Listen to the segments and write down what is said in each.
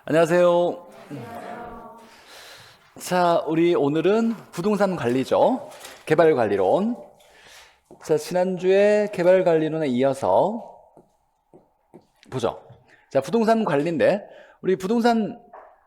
안녕하세요. 자, 우리 오늘은 부동산 관리죠. 개발 관리론. 자, 지난주에 개발 관리론에 이어서 보죠. 자, 부동산 관리인데, 우리 부동산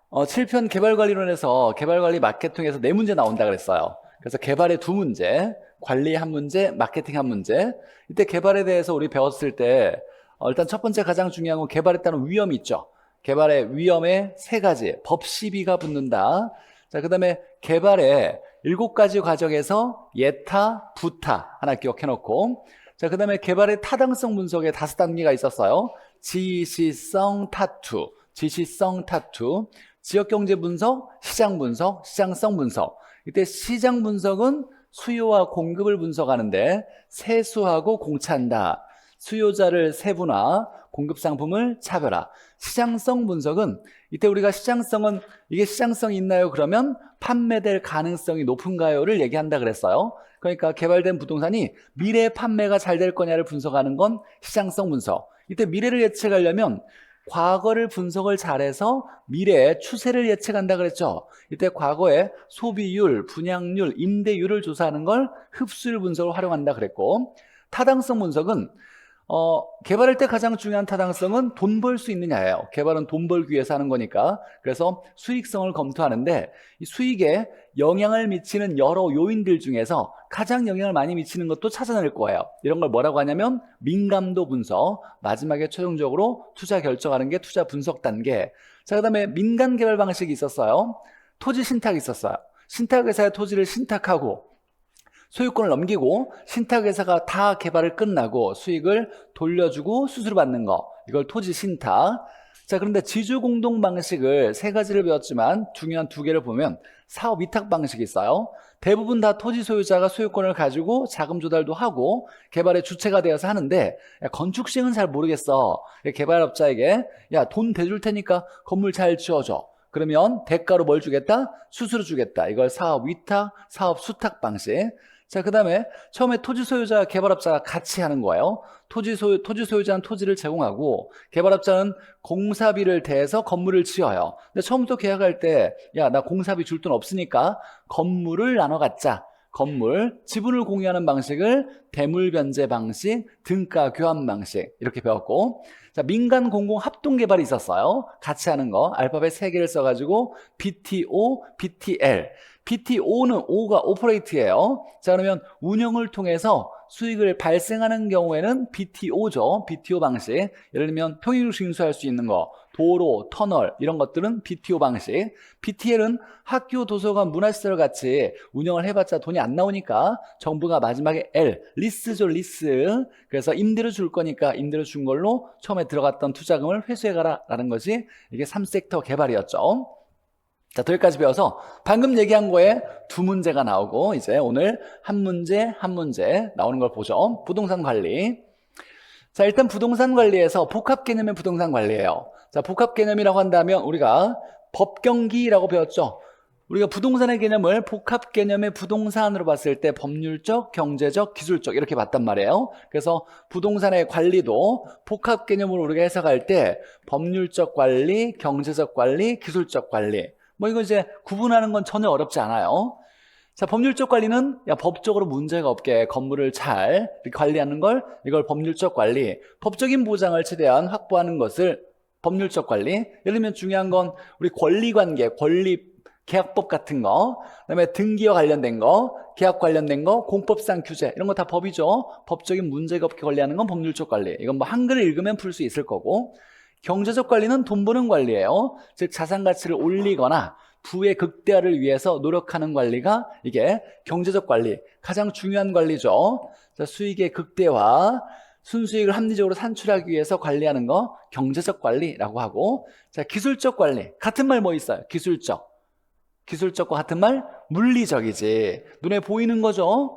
7편 개발 관리론에서 개발 관리 마케팅에서 4문제 나온다 그랬어요. 그래서 개발의 2문제, 관리 1문제, 마케팅 1문제. 이때 개발에 대해서 우리 배웠을 때, 일단 첫 번째 가장 중요한 건 개발에 따른 위험이 있죠. 개발의 위험에 3가지, 법 시비가 붙는다. 자, 그 다음에 개발의 7가지 과정에서 예타, 부타 하나 기억해놓고, 자, 그 다음에 개발의 타당성 분석에 5단계가 있었어요. 지시성 타투, 지시성 타투, 지역경제 분석, 시장 분석, 시장성 분석. 이때 시장 분석은 수요와 공급을 분석하는데 세수하고 공차한다. 수요자를 세분화, 공급 상품을 차별화. 시장성 분석은 이때 우리가 시장성은 이게 시장성이 있나요? 그러면 판매될 가능성이 높은가요?를 얘기한다 그랬어요. 그러니까 개발된 부동산이 미래 판매가 잘 될 거냐를 분석하는 건 시장성 분석. 이때 미래를 예측하려면 과거를 분석을 잘해서 미래의 추세를 예측한다 그랬죠. 이때 과거의 소비율, 분양률, 임대율을 조사하는 걸 흡수율 분석을 활용한다 그랬고, 타당성 분석은 개발할 때 가장 중요한 타당성은 돈 벌 수 있느냐예요. 개발은 돈 벌기 위해서 하는 거니까. 그래서 수익성을 검토하는데 이 수익에 영향을 미치는 여러 요인들 중에서 가장 영향을 많이 미치는 것도 찾아낼 거예요. 이런 걸 뭐라고 하냐면 민감도 분석, 마지막에 최종적으로 투자 결정하는 게 투자 분석 단계. 자, 그 다음에 민간 개발 방식이 있었어요. 토지 신탁이 있었어요. 신탁회사의 토지를 신탁하고 소유권을 넘기고 신탁회사가 다 개발을 끝나고 수익을 돌려주고 수수료 받는 거, 이걸 토지 신탁. 자, 그런데 지주공동 방식을 3가지를 배웠지만 중요한 2개를 보면 사업 위탁 방식이 있어요. 대부분 다 토지 소유자가 소유권을 가지고 자금 조달도 하고 개발의 주체가 되어서 하는데, 야, 건축 시행은 잘 모르겠어. 개발업자에게 야, 돈 대줄 테니까 건물 잘 지어줘. 그러면 대가로 뭘 주겠다? 수수료 주겠다. 이걸 사업 위탁, 사업 수탁 방식. 자, 그 다음에 처음에 토지 소유자와 개발업자가 같이 하는 거예요. 토지 소유자는 토지를 제공하고 개발업자는 공사비를 대서 건물을 지어요. 근데 처음부터 계약할 때, 야, 나 공사비 줄 돈 없으니까 건물을 나눠 갖자. 건물, 지분을 공유하는 방식을 대물 변제 방식, 등가 교환 방식 이렇게 배웠고, 자, 민간 공공 합동 개발이 있었어요. 같이 하는 거 알파벳 3개를 써가지고 BTO, BTL. BTO는 O가 오퍼레이트예요. 자, 그러면 운영을 통해서 수익을 발생하는 경우에는 BTO죠. BTO 방식. 예를 들면 평일을 징수할 수 있는 거, 도로, 터널 이런 것들은 BTO 방식. BTL은 학교, 도서관, 문화시설 같이 운영을 해봤자 돈이 안 나오니까 정부가 마지막에 L, 리스죠, 리스. 그래서 임대료 줄 거니까 임대료 준 걸로 처음에 들어갔던 투자금을 회수해가라 라는 것이 이게 3섹터 개발이었죠. 자, 여기까지 배워서 방금 얘기한 거에 2문제가 나오고 이제 오늘 한 문제 나오는 걸 보죠. 부동산 관리. 자, 일단 부동산 관리에서 복합 개념의 부동산 관리예요. 자, 복합 개념이라고 한다면 우리가 법경기라고 배웠죠. 우리가 부동산의 개념을 복합 개념의 부동산으로 봤을 때 법률적, 경제적, 기술적 이렇게 봤단 말이에요. 그래서 부동산의 관리도 복합 개념으로 우리가 해석할 때 법률적 관리, 경제적 관리, 기술적 관리 뭐 이거 이제 구분하는 건 전혀 어렵지 않아요. 자, 법률적 관리는 야, 법적으로 문제가 없게 건물을 잘 관리하는 걸 이걸 법률적 관리, 법적인 보장을 최대한 확보하는 것을 법률적 관리. 예를 들면 중요한 건 우리 권리관계, 권리 계약법 같은 거, 그다음에 등기와 관련된 거, 계약 관련된 거, 공법상 규제 이런 거 다 법이죠. 법적인 문제가 없게 관리하는 건 법률적 관리. 이건 뭐 한글을 읽으면 풀 수 있을 거고, 경제적 관리는 돈 버는 관리예요. 즉 자산 가치를 올리거나 부의 극대화를 위해서 노력하는 관리가 이게 경제적 관리, 가장 중요한 관리죠. 자, 수익의 극대화, 순수익을 합리적으로 산출하기 위해서 관리하는 거 경제적 관리라고 하고, 자, 기술적 관리 같은 말 뭐 있어요? 기술적과 같은 말 물리적이지. 눈에 보이는 거죠.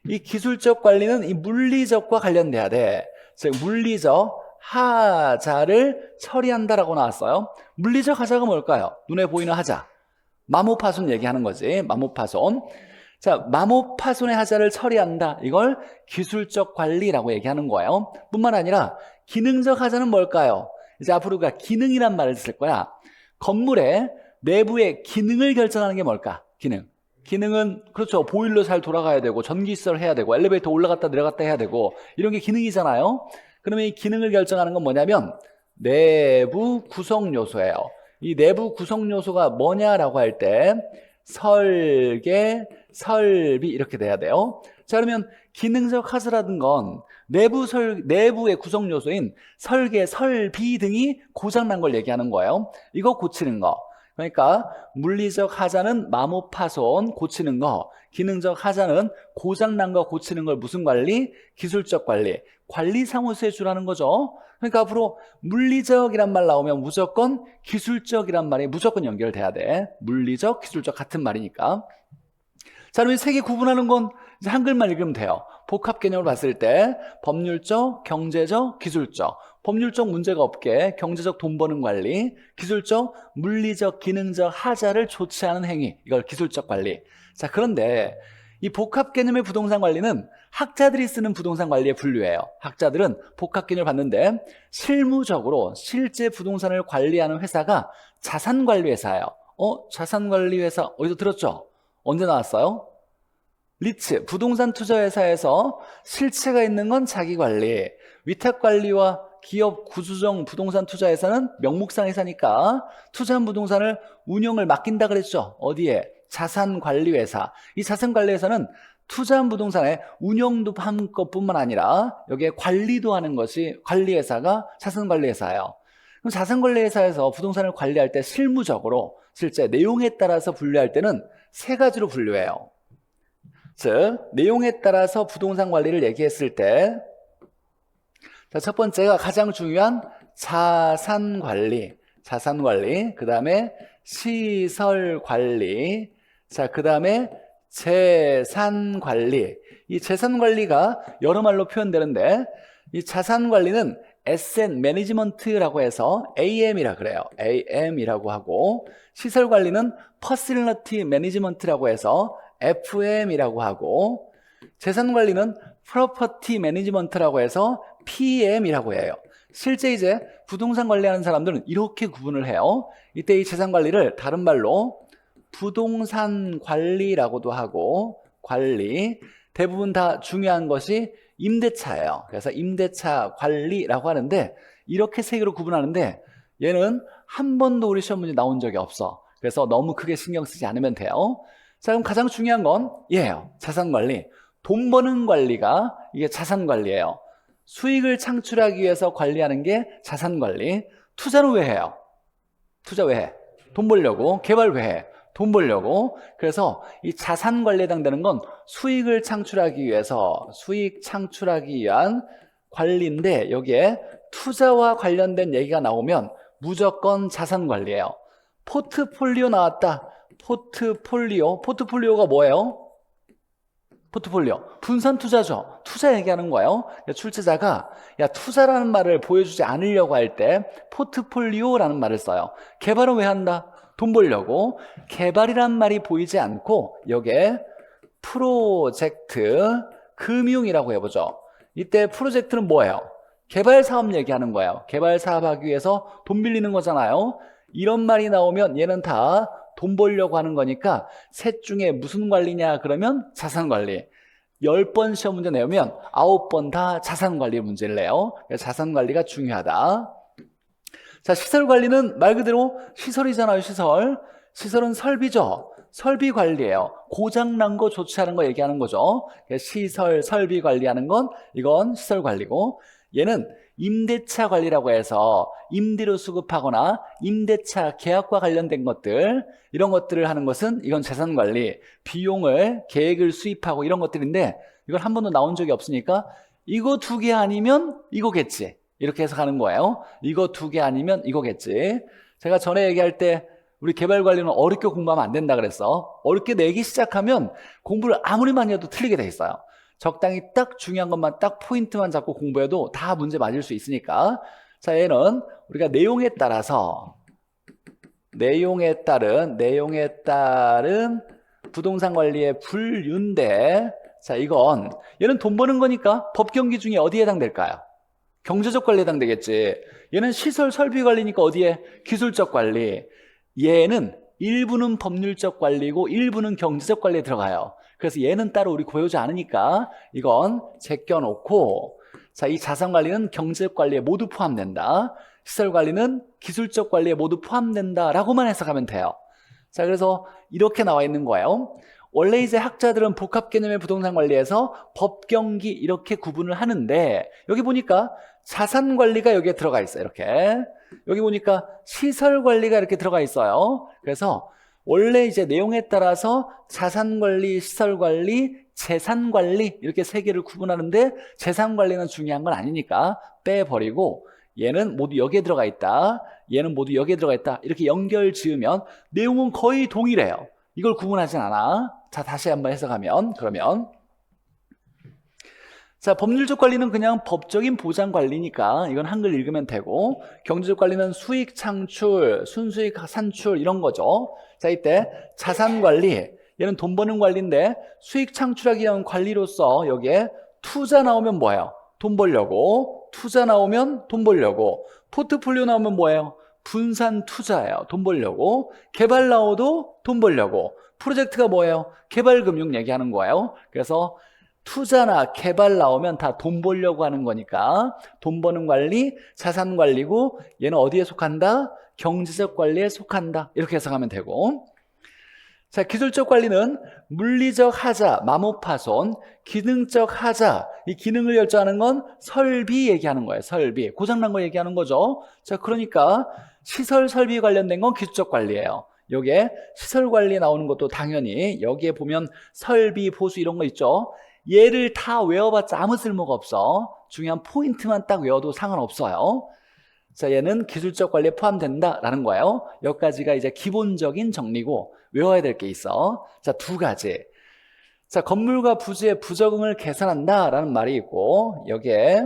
이 기술적 관리는 이 물리적과 관련돼야 돼. 즉 물리적 하자를 처리한다라고 나왔어요. 물리적 하자가 뭘까요? 눈에 보이는 하자. 마모파손 얘기하는 거지. 마모파손. 자, 마모파손의 하자를 처리한다. 이걸 기술적 관리라고 얘기하는 거예요. 뿐만 아니라 기능적 하자는 뭘까요? 이제 앞으로 우리가 기능이란 말을 쓸 거야. 건물의 내부의 기능을 결정하는 게 뭘까? 기능은 그렇죠. 보일러 잘 돌아가야 되고 전기시설 해야 되고 엘리베이터 올라갔다 내려갔다 해야 되고 이런 게 기능이잖아요. 그러면 이 기능을 결정하는 건 뭐냐면 내부 구성 요소예요. 이 내부 구성 요소가 뭐냐라고 할 때 설계, 설비 이렇게 돼야 돼요. 자, 그러면 기능적 하자라는 건 내부의 구성 요소인 설계, 설비 등이 고장난 걸 얘기하는 거예요. 이거 고치는 거. 그러니까 물리적 하자는 마모 파손 고치는 거, 기능적 하자는 고장난 거 고치는 걸 무슨 관리? 기술적 관리. 관리사무소에 주라는 거죠. 그러니까 앞으로 물리적이란 말 나오면 무조건 기술적이란 말이 무조건 연결돼야 돼. 물리적, 기술적 같은 말이니까. 자, 그럼 이 세 개 구분하는 건 이제 한글만 읽으면 돼요. 복합 개념을 봤을 때 법률적, 경제적, 기술적. 법률적 문제가 없게 경제적 돈 버는 관리, 기술적, 물리적, 기능적 하자를 조치하는 행위. 이걸 기술적 관리. 자, 그런데 이 복합 개념의 부동산 관리는 학자들이 쓰는 부동산 관리에 분류해요. 학자들은 복합 개념을 봤는데 실무적으로 실제 부동산을 관리하는 회사가 자산관리회사예요. 자산관리회사 어디서 들었죠? 언제 나왔어요? 리츠, 부동산 투자회사에서 실체가 있는 건 자기관리, 위탁관리와 기업 구조정 부동산 투자회사는 명목상 회사니까 투자한 부동산을 운영을 맡긴다 그랬죠. 어디에? 자산관리회사. 이 자산관리회사는 투자한 부동산의 운영도 한 것뿐만 아니라 여기에 관리도 하는 것이 관리회사가 자산관리회사예요. 그럼 자산관리회사에서 부동산을 관리할 때 실무적으로 실제 내용에 따라서 분류할 때는 세 가지로 분류해요. 즉 내용에 따라서 부동산 관리를 얘기했을 때 첫 번째가 가장 중요한 자산관리, 그 다음에 시설관리, 자, 그 다음에 재산관리. 이 재산관리가 여러 말로 표현되는데 이 자산관리는 Asset Management라고 해서 AM이라 그래요. AM이라고 하고 시설관리는 Facility Management라고 해서 FM이라고 하고 재산관리는 Property Management라고 해서 PM이라고 해요. 실제 이제 부동산 관리하는 사람들은 이렇게 구분을 해요. 이때 이 재산관리를 다른 말로 부동산 관리라고도 하고 관리, 대부분 다 중요한 것이 임대차예요. 그래서 임대차 관리라고 하는데 이렇게 세 개로 구분하는데 얘는 한 번도 우리 시험 문제 나온 적이 없어. 그래서 너무 크게 신경 쓰지 않으면 돼요. 자, 그럼 가장 중요한 건 얘예요. 자산관리. 돈 버는 관리가 이게 자산관리예요. 수익을 창출하기 위해서 관리하는 게 자산관리. 투자는 왜 해요? 투자 왜 해? 돈 벌려고. 개발 왜 해? 돈 벌려고. 그래서 이 자산관리에 해당되는 건 수익을 창출하기 위해서 수익 창출하기 위한 관리인데 여기에 투자와 관련된 얘기가 나오면 무조건 자산관리예요. 포트폴리오 나왔다. 포트폴리오가 뭐예요? 포트폴리오, 분산 투자죠. 투자 얘기하는 거예요. 출제자가 투자라는 말을 보여주지 않으려고 할 때 포트폴리오라는 말을 써요. 개발은 왜 한다? 돈 벌려고. 개발이란 말이 보이지 않고 여기에 프로젝트, 금융이라고 해보죠. 이때 프로젝트는 뭐예요? 개발 사업 얘기하는 거예요. 개발 사업 하기 위해서 돈 빌리는 거잖아요. 이런 말이 나오면 얘는 다 돈 벌려고 하는 거니까 셋 중에 무슨 관리냐 그러면 자산관리. 10번 시험 문제 내면 9번 다 자산관리 문제를 내요. 그래서 자산관리가 중요하다. 자, 시설관리는 말 그대로 시설이잖아요. 시설은 설비죠. 설비 관리예요. 고장난 거 조치하는 거 얘기하는 거죠. 시설, 설비 관리하는 건 이건 시설 관리고 얘는 임대차 관리라고 해서 임대료 수급하거나 임대차 계약과 관련된 것들 이런 것들을 하는 것은 이건 자산관리, 비용을 계획을 수입하고 이런 것들인데 이걸 한 번도 나온 적이 없으니까 이거 두 개 아니면 이거겠지 이렇게 해서 가는 거예요. 이거 두 개 아니면 이거겠지. 제가 전에 얘기할 때 우리 개발관리는 어렵게 공부하면 안 된다 그랬어. 어렵게 내기 시작하면 공부를 아무리 많이 해도 틀리게 돼 있어요. 적당히 딱 중요한 것만 딱 포인트만 잡고 공부해도 다 문제 맞을 수 있으니까. 자, 얘는 우리가 내용에 따른 부동산 관리의 분류인데 자, 이건 얘는 돈 버는 거니까 법 경기 중에 어디에 해당될까요? 경제적 관리에 해당되겠지. 얘는 시설 설비 관리니까 어디에? 기술적 관리. 얘는 일부는 법률적 관리고 일부는 경제적 관리에 들어가요. 그래서 얘는 따로 우리 고여오지 않으니까 이건 제껴놓고, 자, 이 자산관리는 경제적 관리에 모두 포함된다. 시설관리는 기술적 관리에 모두 포함된다라고만 해석하면 돼요. 자, 그래서 이렇게 나와 있는 거예요. 원래 이제 학자들은 복합 개념의 부동산 관리에서 법경기 이렇게 구분을 하는데, 여기 보니까 자산 관리가 여기에 들어가 있어요. 이렇게. 여기 보니까 시설 관리가 이렇게 들어가 있어요. 그래서 원래 이제 내용에 따라서 자산 관리, 시설 관리, 재산 관리 이렇게 세 개를 구분하는데, 재산 관리는 중요한 건 아니니까 빼버리고 얘는 모두 여기에 들어가 있다, 얘는 모두 여기에 들어가 있다, 이렇게 연결 지으면 내용은 거의 동일해요. 이걸 구분하진 않아. 자, 다시 한번 해석하면, 그러면 자, 법률적 관리는 그냥 법적인 보장 관리니까 이건 한글 읽으면 되고, 경제적 관리는 수익 창출, 순수익 산출 이런 거죠. 자, 이때 자산 관리, 얘는 돈 버는 관리인데 수익 창출하기 위한 관리로서 여기에 투자 나오면 뭐예요? 돈 벌려고. 투자 나오면 돈 벌려고. 포트폴리오 나오면 뭐예요? 분산 투자예요. 돈 벌려고. 개발 나오도 돈 벌려고. 프로젝트가 뭐예요? 개발금융 얘기하는 거예요. 그래서 투자나 개발 나오면 다 돈 벌려고 하는 거니까 돈 버는 관리, 자산 관리고, 얘는 어디에 속한다? 경제적 관리에 속한다. 이렇게 해석하면 되고, 자, 기술적 관리는 물리적 하자, 마모파손, 기능적 하자, 이 기능을 결정하는 건 설비 얘기하는 거예요. 설비, 고장난 거 얘기하는 거죠. 자, 그러니까 시설 설비 관련된 건 기술적 관리예요. 여기에 시설 관리 나오는 것도 당연히 여기에 보면 설비, 보수 이런 거 있죠. 얘를 다 외워봤자 아무 쓸모가 없어. 중요한 포인트만 딱 외워도 상관없어요. 자, 얘는 기술적 관리에 포함된다라는 거예요. 여기까지가 이제 기본적인 정리고, 외워야 될 게 있어. 자, 두 가지. 자, 건물과 부지의 부적응을 계산한다라는 말이 있고, 여기에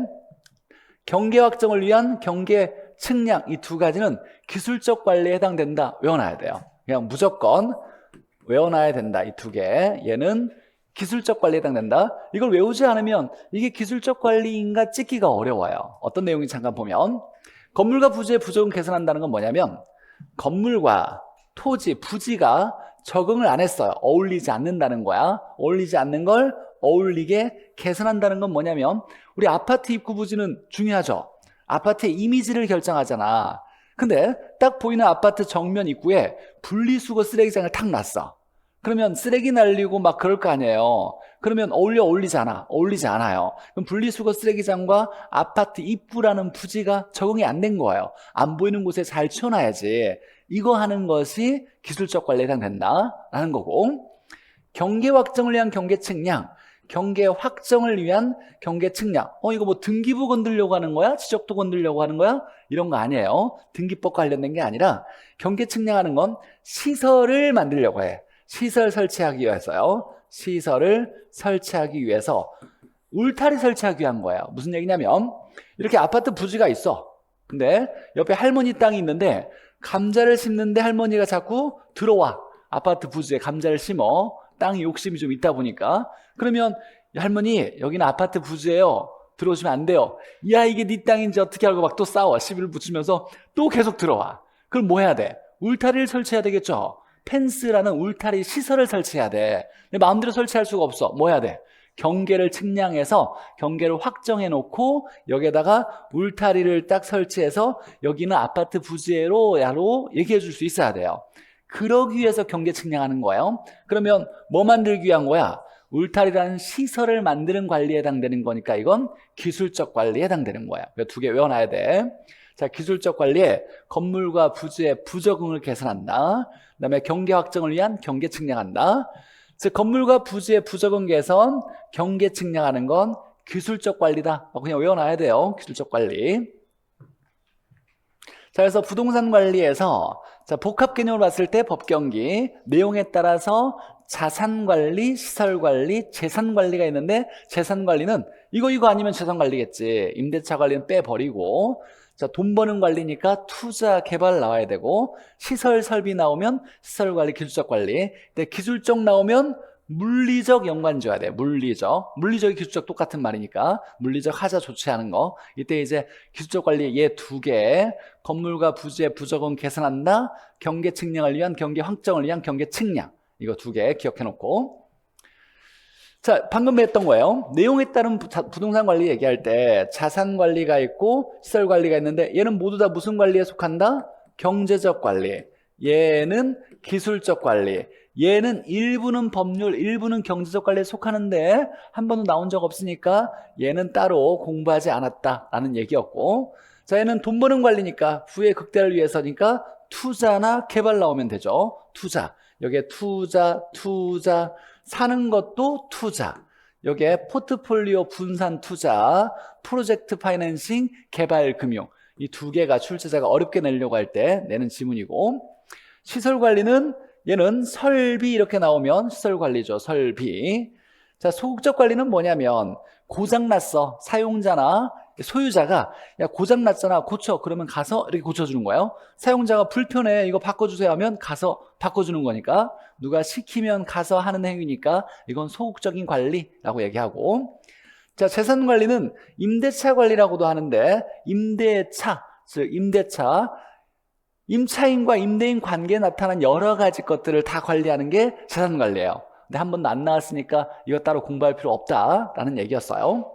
경계 확정을 위한 경계 측량, 이 두 가지는 기술적 관리에 해당된다. 외워놔야 돼요. 그냥 무조건 외워놔야 된다. 이 두 개. 얘는 기술적 관리에 해당된다. 이걸 외우지 않으면 이게 기술적 관리인가 찍기가 어려워요. 어떤 내용인지 잠깐 보면, 건물과 부지의 부적응 계산한다는 건 뭐냐면, 건물과 토지, 부지가 적응을 안 했어요. 어울리지 않는다는 거야. 어울리지 않는 걸 어울리게 계산한다는 건 뭐냐면, 우리 아파트 입구 부지는 중요하죠. 아파트의 이미지를 결정하잖아. 근데 딱 보이는 아파트 정면 입구에 분리수거 쓰레기장을 탁 놨어. 그러면 쓰레기 날리고 막 그럴 거 아니에요. 그러면 어울리지 않아? 어울리지 않아요. 그럼 분리수거 쓰레기장과 아파트 입구라는 부지가 적응이 안 된 거예요. 안 보이는 곳에 잘 치워놔야지. 이거 하는 것이 기술적 관리에 해당된다라는 거고, 경계 확정을 위한 경계 측량, 경계 확정을 위한 경계 측량. 이거 뭐 등기부 건들려고 하는 거야? 지적도 건들려고 하는 거야? 이런 거 아니에요. 등기법 관련된 게 아니라, 경계 측량하는 건 시설을 만들려고 해. 시설 설치하기 위해서요. 시설을 설치하기 위해서 울타리 설치하기 위한 거예요. 무슨 얘기냐면, 이렇게 아파트 부지가 있어. 근데 옆에 할머니 땅이 있는데 감자를 심는데 할머니가 자꾸 들어와. 아파트 부지에 감자를 심어. 땅이 욕심이 좀 있다 보니까. 그러면 할머니, 여기는 아파트 부지예요. 들어오시면 안 돼요. 야, 이게 네 땅인지 어떻게 알고 막 또 싸워. 시비를 붙이면서 또 계속 들어와. 그럼 뭐 해야 돼? 울타리를 설치해야 되겠죠. 펜스라는 울타리 시설을 설치해야 돼. 근데 마음대로 설치할 수가 없어. 뭐 해야 돼? 경계를 측량해서 경계를 확정해 놓고 여기에다가 울타리를 딱 설치해서 여기는 아파트 부지로 야로 얘기해 줄 수 있어야 돼요. 그러기 위해서 경계 측량하는 거예요. 그러면 뭐 만들기 위한 거야? 울타리라는 시설을 만드는 관리에 해당되는 거니까 이건 기술적 관리에 해당되는 거야. 두 개 외워놔야 돼. 자, 기술적 관리에 건물과 부지의 부적응을 계산한다. 그 다음에 경계 확정을 위한 경계 측량한다. 즉, 건물과 부지의 부적응 개선, 경계 측량하는 건 기술적 관리다. 그냥 외워놔야 돼요. 기술적 관리. 자, 그래서 부동산 관리에서 복합 개념을 봤을 때 법경기, 내용에 따라서 자산관리, 시설관리, 재산관리가 있는데, 재산관리는 이거 아니면 재산관리겠지. 임대차 관리는 빼버리고, 자, 돈 버는 관리니까 투자, 개발 나와야 되고, 시설, 설비 나오면 시설관리, 기술적 관리. 근데 기술적 나오면 물리적 연관지어야 돼. 물리적이 기술적 똑같은 말이니까 물리적 하자 조치하는 거. 이때 이제 기술적 관리 얘 두 개, 건물과 부지의 부적은 개선한다. 경계 측량을 위한 경계 확정을 위한 경계 측량. 이거 두 개 기억해 놓고. 자, 방금 했던 거예요. 내용에 따른 부동산 관리 얘기할 때 자산 관리가 있고 시설 관리가 있는데 얘는 모두 다 무슨 관리에 속한다? 경제적 관리. 얘는 기술적 관리. 얘는 일부는 법률, 일부는 경제적 관리에 속하는데 한 번도 나온 적 없으니까 얘는 따로 공부하지 않았다라는 얘기였고, 자, 얘는 돈 버는 관리니까 부의 극대화를 위해서니까 투자나 개발 나오면 되죠. 투자. 여기에 투자, 사는 것도 투자. 여기에 포트폴리오 분산 투자, 프로젝트 파이낸싱, 개발 금융. 이 두 개가 출제자가 어렵게 내려고 할 때 내는 지문이고, 시설 관리는 얘는 설비 이렇게 나오면 시설 관리죠. 설비. 자, 소극적 관리는 뭐냐면 고장났어. 사용자나 소유자가 야 고장났잖아. 고쳐. 그러면 가서 이렇게 고쳐주는 거예요. 사용자가 불편해. 이거 바꿔주세요 하면 가서 바꿔주는 거니까 누가 시키면 가서 하는 행위니까 이건 소극적인 관리라고 얘기하고, 자, 재산 관리는 임대차 관리라고도 하는데 임대차, 즉 임대차, 임차인과 임대인 관계에 나타난 여러 가지 것들을 다 관리하는 게 재산 관리예요. 근데 한 번도 안 나왔으니까 이거 따로 공부할 필요 없다라는 얘기였어요.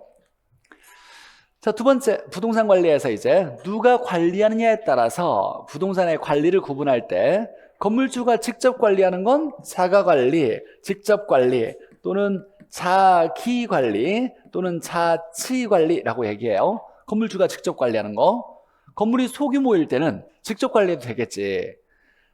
자, 두 번째, 부동산 관리에서 이제 누가 관리하느냐에 따라서 부동산의 관리를 구분할 때 건물주가 직접 관리하는 건 자가관리, 직접관리 또는 자기관리 또는 자치관리라고 얘기해요. 건물주가 직접 관리하는 거. 건물이 소규모일 때는 직접 관리해도 되겠지.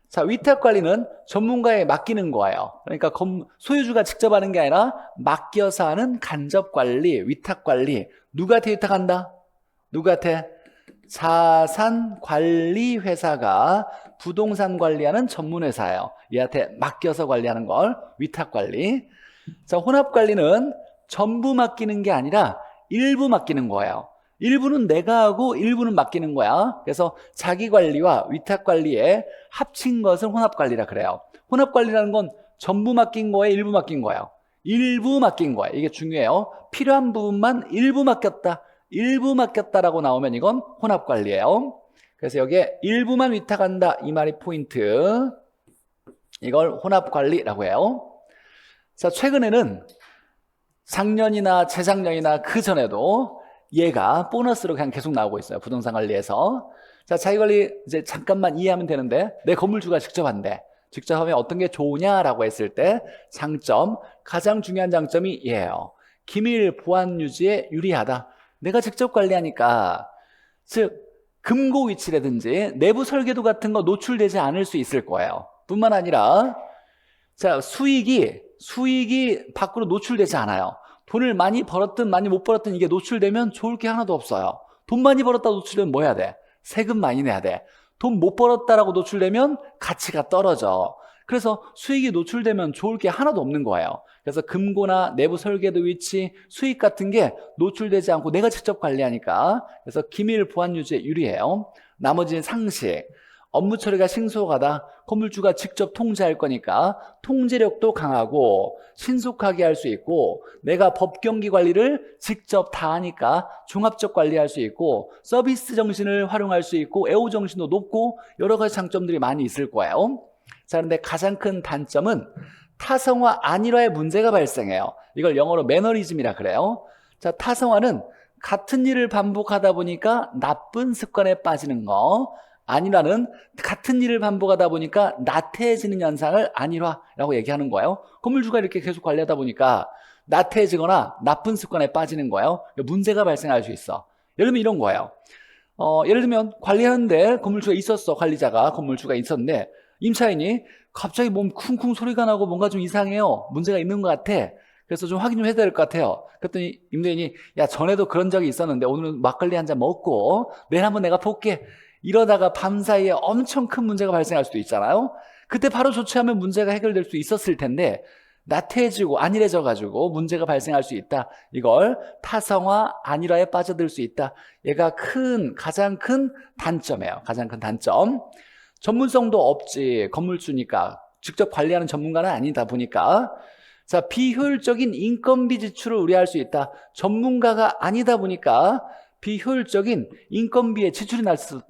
자, 위탁관리는 전문가에 맡기는 거예요. 그러니까 소유주가 직접 하는 게 아니라 맡겨서 하는 간접관리, 위탁관리. 누구한테 위탁한다? 누구한테? 자산관리회사가 부동산 관리하는 전문회사예요. 얘한테 맡겨서 관리하는 걸 위탁관리. 자, 혼합관리는 전부 맡기는 게 아니라 일부 맡기는 거예요. 일부는 내가 하고 일부는 맡기는 거야. 그래서 자기관리와 위탁관리에 합친 것을 혼합관리라 그래요. 혼합관리라는 건 전부 맡긴 거에 일부 맡긴 거예요. 일부 맡긴 거예요. 이게 중요해요. 필요한 부분만 일부 맡겼다. 일부 맡겼다라고 나오면 이건 혼합관리예요. 그래서 여기에 일부만 위탁한다. 이 말이 포인트. 이걸 혼합관리라고 해요. 자, 최근에는 작년이나 재작년이나 그 전에도 얘가 보너스로 그냥 계속 나오고 있어요. 부동산 관리에서. 자, 자기관리 이제 잠깐만 이해하면 되는데 내 건물주가 직접 한대. 직접 하면 어떤 게 좋으냐라고 했을 때 장점, 가장 중요한 장점이 얘예요. 기밀 보안 유지에 유리하다. 내가 직접 관리하니까 즉 금고 위치라든지 내부 설계도 같은 거 노출되지 않을 수 있을 거예요. 뿐만 아니라 자, 수익이 밖으로 노출되지 않아요. 돈을 많이 벌었든 많이 못 벌었든 이게 노출되면 좋을 게 하나도 없어요. 돈 많이 벌었다 노출되면 뭐 해야 돼? 세금 많이 내야 돼. 돈 못 벌었다라고 노출되면 가치가 떨어져. 그래서 수익이 노출되면 좋을 게 하나도 없는 거예요. 그래서 금고나 내부 설계도 위치, 수익 같은 게 노출되지 않고 내가 직접 관리하니까 그래서 기밀 보안 유지에 유리해요. 나머지는 상식. 업무 처리가 신속하다. 건물주가 직접 통제할 거니까 통제력도 강하고 신속하게 할 수 있고 내가 법경기 관리를 직접 다 하니까 종합적 관리할 수 있고 서비스 정신을 활용할 수 있고 애호 정신도 높고 여러 가지 장점들이 많이 있을 거예요. 자, 그런데 가장 큰 단점은 타성화 안일화의 문제가 발생해요. 이걸 영어로 매너리즘이라 그래요. 자, 타성화는 같은 일을 반복하다 보니까 나쁜 습관에 빠지는 거. 안일화는 같은 일을 반복하다 보니까 나태해지는 현상을 안일화라고 얘기하는 거예요. 건물주가 이렇게 계속 관리하다 보니까 나태해지거나 나쁜 습관에 빠지는 거예요. 문제가 발생할 수 있어. 예를 들면 이런 거예요. 예를 들면 관리하는데 건물주가 있었어. 관리자가 건물주가 있었는데 임차인이 갑자기 몸 쿵쿵 소리가 나고 뭔가 좀 이상해요. 문제가 있는 것 같아. 그래서 좀 확인 좀 해야 될 것 같아요. 그랬더니 임대인이 야 전에도 그런 적이 있었는데 오늘은 막걸리 한 잔 먹고 내일 한번 내가 볼게. 이러다가 밤사이에 엄청 큰 문제가 발생할 수도 있잖아요. 그때 바로 조치하면 문제가 해결될 수 있었을 텐데 나태해지고 안일해져가지고 문제가 발생할 수 있다. 이걸 타성화, 안일화에 빠져들 수 있다. 얘가 가장 큰 단점이에요. 가장 큰 단점. 전문성도 없지. 건물주니까 직접 관리하는 전문가는 아니다 보니까. 자, 비효율적인 인건비 지출을 우려할 수 있다. 전문가가 아니다 보니까 비효율적인 인건비의 지출이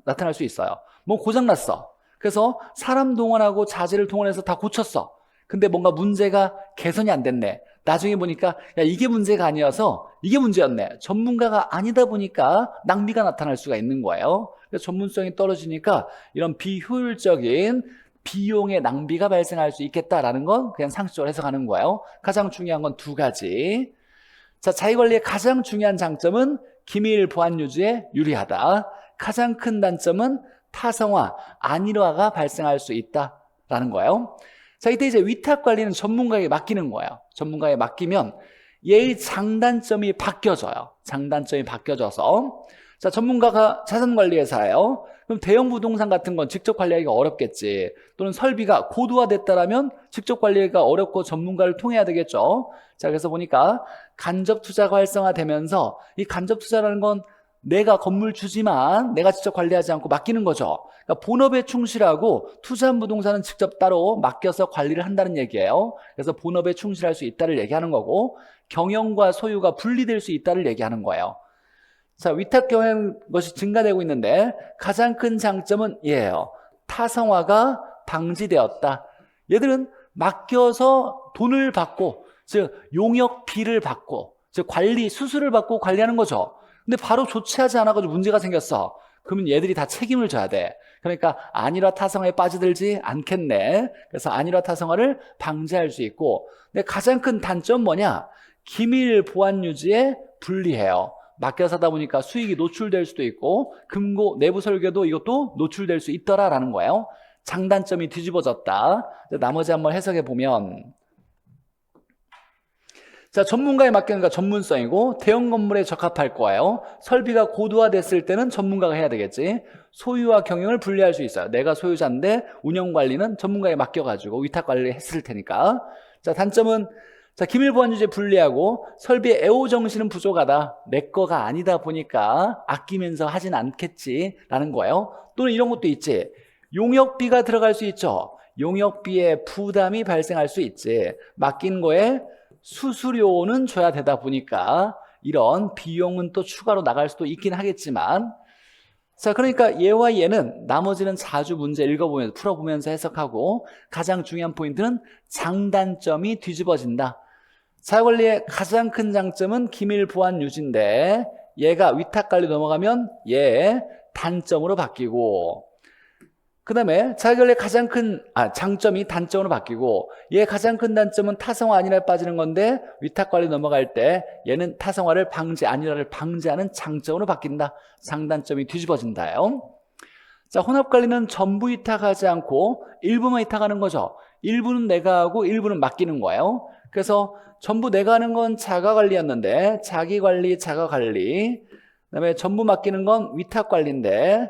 나타날 수 있어요. 뭐 고장났어. 그래서 사람 동원하고 자재를 동원해서 다 고쳤어. 근데 뭔가 문제가 개선이 안 됐네. 나중에 보니까 야, 이게 문제가 아니어서 이게 문제였네. 전문가가 아니다 보니까 낭비가 나타날 수가 있는 거예요. 그래서 전문성이 떨어지니까 이런 비효율적인 비용의 낭비가 발생할 수 있겠다라는 건 그냥 상식적으로 해석하는 거예요. 가장 중요한 건 두 가지. 자, 자기관리의 가장 중요한 장점은 기밀 보안 유지에 유리하다. 가장 큰 단점은 타성화, 안일화가 발생할 수 있다라는 거예요. 자, 이때 이제 위탁 관리는 전문가에게 맡기는 거예요. 전문가에게 맡기면 얘의 장단점이 바뀌어져요. 장단점이 바뀌어져서 자, 전문가가 자산관리회사예요. 그럼 대형 부동산 같은 건 직접 관리하기가 어렵겠지. 또는 설비가 고도화됐다라면 직접 관리하기가 어렵고 전문가를 통해야 되겠죠. 자, 그래서 보니까 간접 투자가 활성화되면서 이 간접 투자라는 건 내가 건물 주지만 내가 직접 관리하지 않고 맡기는 거죠. 그러니까 본업에 충실하고 투자한 부동산은 직접 따로 맡겨서 관리를 한다는 얘기예요. 그래서 본업에 충실할 수 있다를 얘기하는 거고 경영과 소유가 분리될 수 있다를 얘기하는 거예요. 자, 위탁 경영 것이 증가되고 있는데 가장 큰 장점은 얘예요. 타성화가 방지되었다. 얘들은 맡겨서 돈을 받고 즉 용역비를 받고 즉 관리 수수료를 받고 관리하는 거죠. 근데 바로 조치하지 않아가지고 문제가 생겼어. 그러면 얘들이 다 책임을 져야 돼. 그러니까 안일화 타성화에 빠져들지 않겠네. 그래서 안일화 타성화를 방지할 수 있고 근데 가장 큰 단점 뭐냐? 기밀 보안 유지에 불리해요. 맡겨서 하다 보니까 수익이 노출될 수도 있고 금고 내부 설계도 이것도 노출될 수 있더라라는 거예요. 장단점이 뒤집어졌다. 나머지 한번 해석해 보면 자, 전문가에 맡기는 건 전문성이고 대형 건물에 적합할 거예요. 설비가 고도화됐을 때는 전문가가 해야 되겠지. 소유와 경영을 분리할 수 있어요. 내가 소유자인데 운영관리는 전문가에 맡겨가지고 위탁관리를 했을 테니까. 자, 단점은 자, 기밀보안유지에 불리하고 설비의 애호정신은 부족하다. 내 거가 아니다 보니까 아끼면서 하진 않겠지라는 거예요. 또는 이런 것도 있지. 용역비가 들어갈 수 있죠. 용역비에 부담이 발생할 수 있지. 맡긴 거에 수수료는 줘야 되다 보니까 이런 비용은 또 추가로 나갈 수도 있긴 하겠지만 자, 그러니까 얘와 얘는 나머지는 자주 문제 읽어보면서 풀어보면서 해석하고 가장 중요한 포인트는 장단점이 뒤집어진다. 자회관리의 가장 큰 장점은 기밀 보안 유지인데 얘가 위탁관리 넘어가면 얘 단점으로 바뀌고 그 다음에 자회관리의 가장 큰 장점이 단점으로 바뀌고 얘 가장 큰 단점은 타성화 안일화에 빠지는 건데 위탁관리 넘어갈 때 얘는 타성화를 안일화를 방지하는 장점으로 바뀐다. 장단점이 뒤집어진다요. 자, 혼합관리는 전부 위탁하지 않고 일부만 위탁하는 거죠. 일부는 내가 하고 일부는 맡기는 거예요. 그래서 전부 내가 하는 건 자가관리였는데 자기관리, 자가관리 그 다음에 전부 맡기는 건 위탁관리인데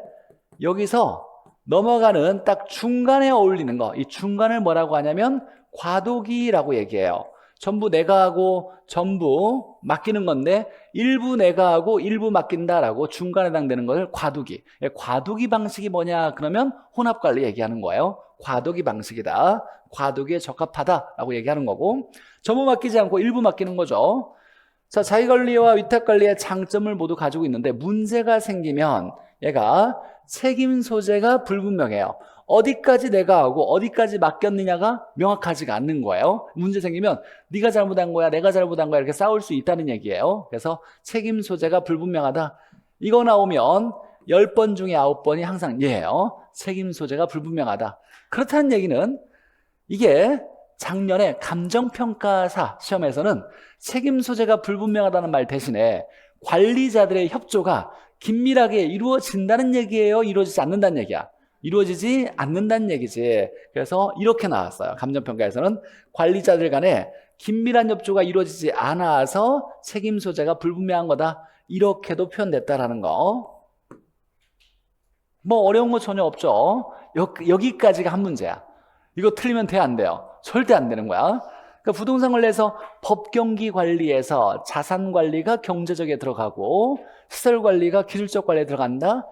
여기서 넘어가는 딱 중간에 어울리는 거 이 중간을 뭐라고 하냐면 과도기라고 얘기해요. 전부 내가 하고 전부 맡기는 건데 일부 내가 하고 일부 맡긴다라고 중간에 해당되는 것을 과도기. 과도기 방식이 뭐냐 그러면 혼합관리 얘기하는 거예요. 과도기 방식이다. 과도기에 적합하다라고 얘기하는 거고 전부 맡기지 않고 일부 맡기는 거죠. 자, 자기관리와 위탁관리의 장점을 모두 가지고 있는데 문제가 생기면 얘가 책임 소재가 불분명해요. 어디까지 내가 하고 어디까지 맡겼느냐가 명확하지가 않는 거예요. 문제 생기면 네가 잘못한 거야, 내가 잘못한 거야 이렇게 싸울 수 있다는 얘기예요. 그래서 책임 소재가 불분명하다. 이거 나오면 10번 중에 9번이 항상 얘예요. 책임 소재가 불분명하다. 그렇다는 얘기는 이게 작년에 감정평가사 시험에서는 책임 소재가 불분명하다는 말 대신에 관리자들의 협조가 긴밀하게 이루어진다는 얘기예요? 이루어지지 않는다는 얘기야? 이루어지지 않는다는 얘기지. 그래서 이렇게 나왔어요. 감정평가에서는 관리자들 간에 긴밀한 협조가 이루어지지 않아서 책임 소재가 불분명한 거다. 이렇게도 표현됐다라는 거. 뭐 어려운 거 전혀 없죠. 여기까지가 한 문제야. 이거 틀리면 돼, 안 돼요? 절대 안 되는 거야. 그러니까 부동산 관리에서 법경기 관리에서 자산 관리가 경제적에 들어가고 시설 관리가 기술적 관리에 들어간다.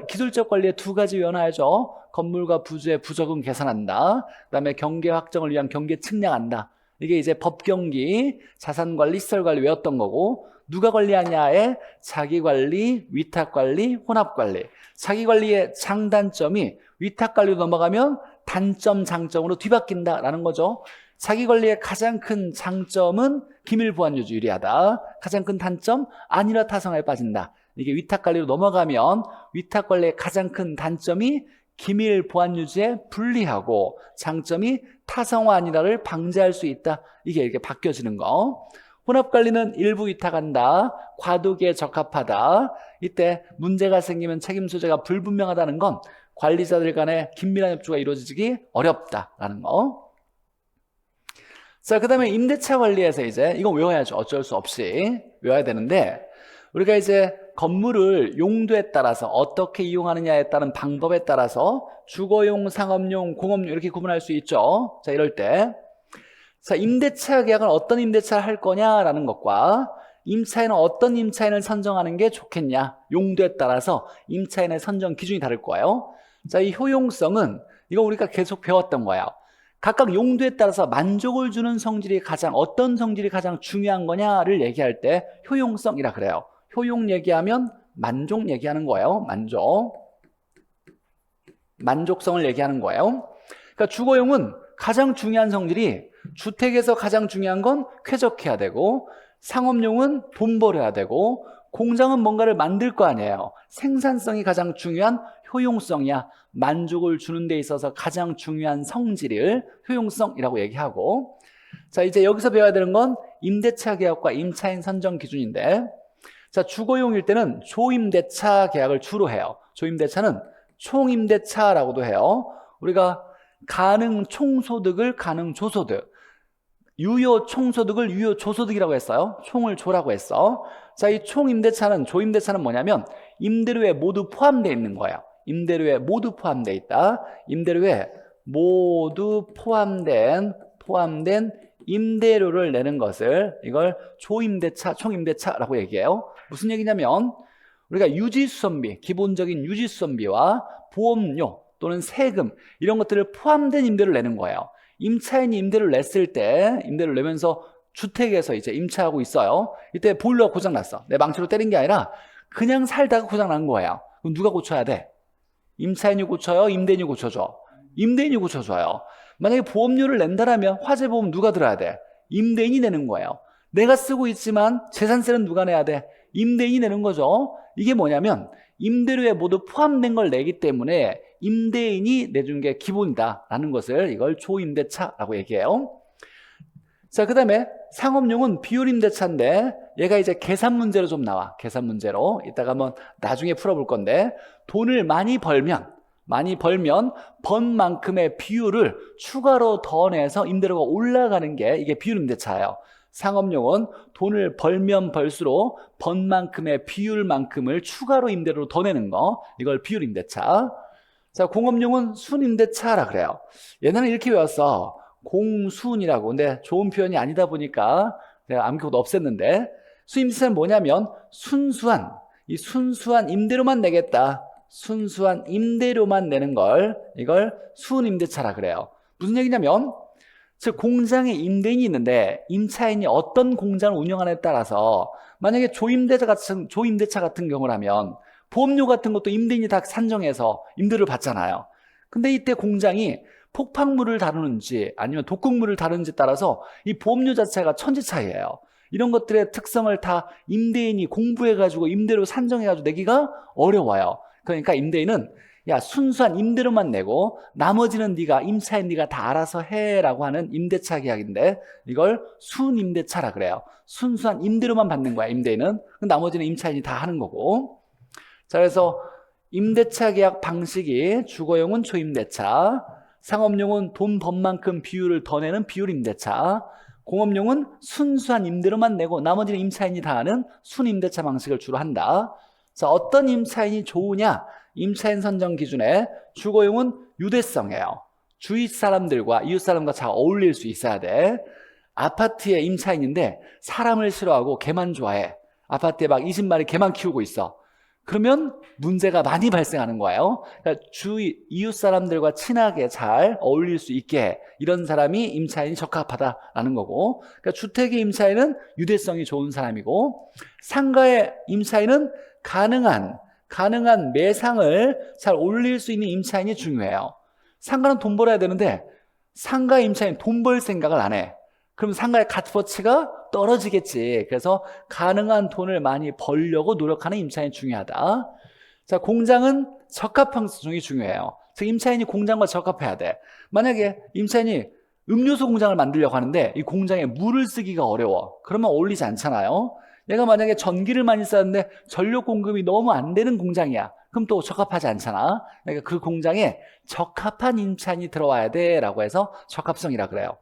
기술적 관리에 두 가지 위원하죠. 건물과 부주의 부적응 계산한다. 그 다음에 경계 확정을 위한 경계 측량한다. 이게 이제 법경기, 자산관리, 시설관리 외웠던 거고, 누가 관리하냐에 자기관리, 위탁관리, 혼합관리. 자기관리의 장단점이 위탁관리로 넘어가면 단점, 장점으로 뒤바뀐다라는 거죠. 자기관리의 가장 큰 장점은 기밀보안유지 유리하다. 가장 큰 단점, 안일화 타성화에 빠진다. 이게 위탁관리로 넘어가면 위탁관리의 가장 큰 단점이 기밀보안유지에 불리하고 장점이 타성화 안일화를 방지할 수 있다. 이게 이렇게 바뀌어지는 거. 혼합관리는 일부 위탁한다. 과도기에 적합하다. 이때 문제가 생기면 책임 소재가 불분명하다는 건 관리자들 간의 긴밀한 협조가 이루어지기 어렵다라는 거. 자, 그 다음에 임대차 관리에서 이제 이건 외워야죠. 어쩔 수 없이 외워야 되는데, 우리가 이제 건물을 용도에 따라서 어떻게 이용하느냐에 따른 방법에 따라서 주거용, 상업용, 공업용 이렇게 구분할 수 있죠. 자, 이럴 때 자, 임대차 계약은 어떤 임대차를 할 거냐라는 것과 임차인은 어떤 임차인을 선정하는 게 좋겠냐, 용도에 따라서 임차인의 선정 기준이 다를 거예요. 자, 이 효용성은 이거 우리가 계속 배웠던 거예요. 각각 용도에 따라서 만족을 주는 성질이 어떤 성질이 가장 중요한 거냐를 얘기할 때 효용성이라 그래요. 효용 얘기하면 만족 얘기하는 거예요. 만족성을 얘기하는 거예요. 그러니까 주거용은 가장 중요한 성질이, 주택에서 가장 중요한 건 쾌적해야 되고, 상업용은 돈 벌어야 되고, 공장은 뭔가를 만들 거 아니에요. 생산성이 가장 중요한 효용성이야. 만족을 주는 데 있어서 가장 중요한 성질을 효용성이라고 얘기하고, 자, 이제 여기서 배워야 되는 건 임대차 계약과 임차인 선정 기준인데, 자, 주거용일 때는 조임대차 계약을 주로 해요. 조임대차는 총임대차라고도 해요. 우리가 가능 총소득을 가능 조소득, 유효 총소득을 유효 조소득이라고 했어요. 총을 조라고 했어. 자, 이 총임대차는, 조임대차는 뭐냐면 임대료에 모두 포함되어 있는 거예요. 임대료에 모두 포함되어 있다. 임대료에 모두 포함된 임대료를 내는 것을, 이걸 조임대차, 총임대차라고 얘기해요. 무슨 얘기냐면 우리가 유지수선비, 기본적인 유지수선비와 보험료 또는 세금 이런 것들을 포함된 임대료를 내는 거예요. 임차인이 임대료를 냈을 때, 임대료를 내면서 주택에서 이제 임차하고 있어요. 이때 보일러가 고장났어. 내 망치로 때린 게 아니라 그냥 살다가 고장난 거예요. 그럼 누가 고쳐야 돼? 임차인이 고쳐요? 임대인이 고쳐줘? 임대인이 고쳐줘요. 만약에 보험료를 낸다라면 화재보험 누가 들어야 돼? 임대인이 내는 거예요. 내가 쓰고 있지만 재산세는 누가 내야 돼? 임대인이 내는 거죠. 이게 뭐냐면 임대료에 모두 포함된 걸 내기 때문에 임대인이 내준 게 기본이다라는 것을, 이걸 조임대차라고 얘기해요. 자, 그 다음에 상업용은 비율임대차인데 얘가 이제 계산 문제로 좀 나와. 계산 문제로 이따가 한번 나중에 풀어볼 건데, 돈을 많이 벌면 번 만큼의 비율을 추가로 더 내서 임대료가 올라가는 게 이게 비율임대차예요. 상업용은 돈을 벌면 벌수록 번 만큼의 비율만큼을 추가로 임대료로 더 내는 거, 이걸 비율임대차. 자, 공업용은 순임대차라 그래요. 옛날에 이렇게 외웠어. 공순이라고. 근데 좋은 표현이 아니다 보니까 내가 암기코드 없앴는데, 수임대차는 뭐냐면 순수한 임대료만 내겠다. 순수한 임대료만 내는 걸, 이걸 순임대차라 그래요. 무슨 얘기냐면, 즉 공장에 임대인이 있는데 임차인이 어떤 공장을 운영하느냐에 따라서, 만약에 조임대차 같은 경우라면 보험료 같은 것도 임대인이 다 산정해서 임대료를 받잖아요. 근데 이때 공장이 폭팍물을 다루는지 아니면 독극물을 다루는지에 따라서 이 보험료 자체가 천지 차이예요. 이런 것들의 특성을 다 임대인이 공부해가지고 임대료 산정해가지고 내기가 어려워요. 그러니까 임대인은 야, 순수한 임대료만 내고 나머지는 네가, 임차인 네가 다 알아서 해라고 하는 임대차 계약인데, 이걸 순임대차라 그래요. 순수한 임대료만 받는 거야, 임대인은. 나머지는 임차인이 다 하는 거고. 자, 그래서 임대차 계약 방식이 주거용은 초임대차, 상업용은 돈 번 만큼 비율을 더 내는 비율임대차, 공업용은 순수한 임대료만 내고 나머지는 임차인이 다 하는 순임대차 방식을 주로 한다. 자, 어떤 임차인이 좋으냐? 임차인 선정 기준에 주거용은 유대성이에요. 주위 사람들과, 이웃 사람과 잘 어울릴 수 있어야 돼. 아파트에 임차인인데 사람을 싫어하고 개만 좋아해. 아파트에 막 20마리 개만 키우고 있어. 그러면 문제가 많이 발생하는 거예요. 그러니까 이웃 사람들과 친하게 잘 어울릴 수 있게 이런 사람이 임차인이 적합하다라는 거고, 그러니까 주택의 임차인은 유대성이 좋은 사람이고, 상가의 임차인은 가능한 매상을 잘 올릴 수 있는 임차인이 중요해요. 상가는 돈 벌어야 되는데 상가 임차인 돈 벌 생각을 안 해. 그럼 상가의 값어치가 떨어지겠지. 그래서 가능한 돈을 많이 벌려고 노력하는 임차인이 중요하다. 자, 공장은 적합성이 중요해요. 즉 임차인이 공장과 적합해야 돼. 만약에 임차인이 음료수 공장을 만들려고 하는데 이 공장에 물을 쓰기가 어려워. 그러면 어울리지 않잖아요. 얘가 만약에 전기를 많이 쓰는데 전력 공급이 너무 안 되는 공장이야. 그럼 또 적합하지 않잖아. 그러니까 그 공장에 적합한 임차인이 들어와야 돼 라고 해서 적합성이라 그래요.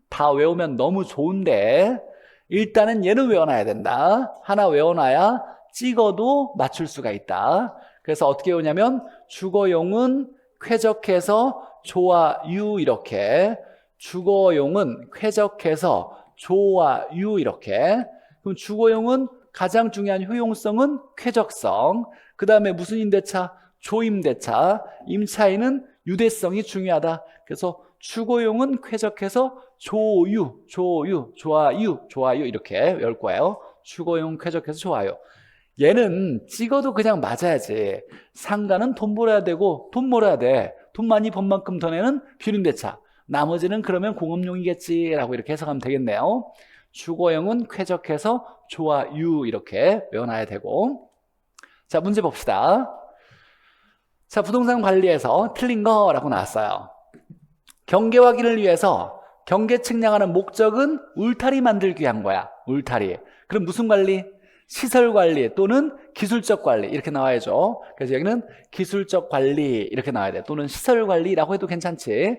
다 외우면 너무 좋은데 일단은 얘는 외워놔야 된다. 하나 외워놔야 찍어도 맞출 수가 있다. 그래서 어떻게 외우냐면 주거용은 쾌적해서 좋아 유 이렇게, 주거용은 쾌적해서 좋아 유 이렇게. 그럼 주거용은 가장 중요한 효용성은 쾌적성, 그 다음에 무슨 임대차? 조임대차. 임차인은 유대성이 중요하다. 그래서 주거용은 쾌적해서 좋아유 이렇게 외울 거예요. 주거용 쾌적해서 좋아요. 얘는 찍어도 그냥 맞아야지. 상가는 돈 벌어야 되고 돈 벌어야 돼. 돈 많이 번 만큼 더 내는 비임대차. 나머지는 그러면 공업용이겠지라고 이렇게 해석하면 되겠네요. 주거용은 쾌적해서 좋아유 이렇게 외워놔야 되고. 자, 문제 봅시다. 자, 부동산 관리에서 틀린 거라고 나왔어요. 경계 확인을 위해서 경계 측량하는 목적은 울타리 만들기 위한 거야. 울타리. 그럼 무슨 관리? 시설 관리 또는 기술적 관리 이렇게 나와야죠. 그래서 여기는 기술적 관리 이렇게 나와야 돼. 또는 시설 관리라고 해도 괜찮지.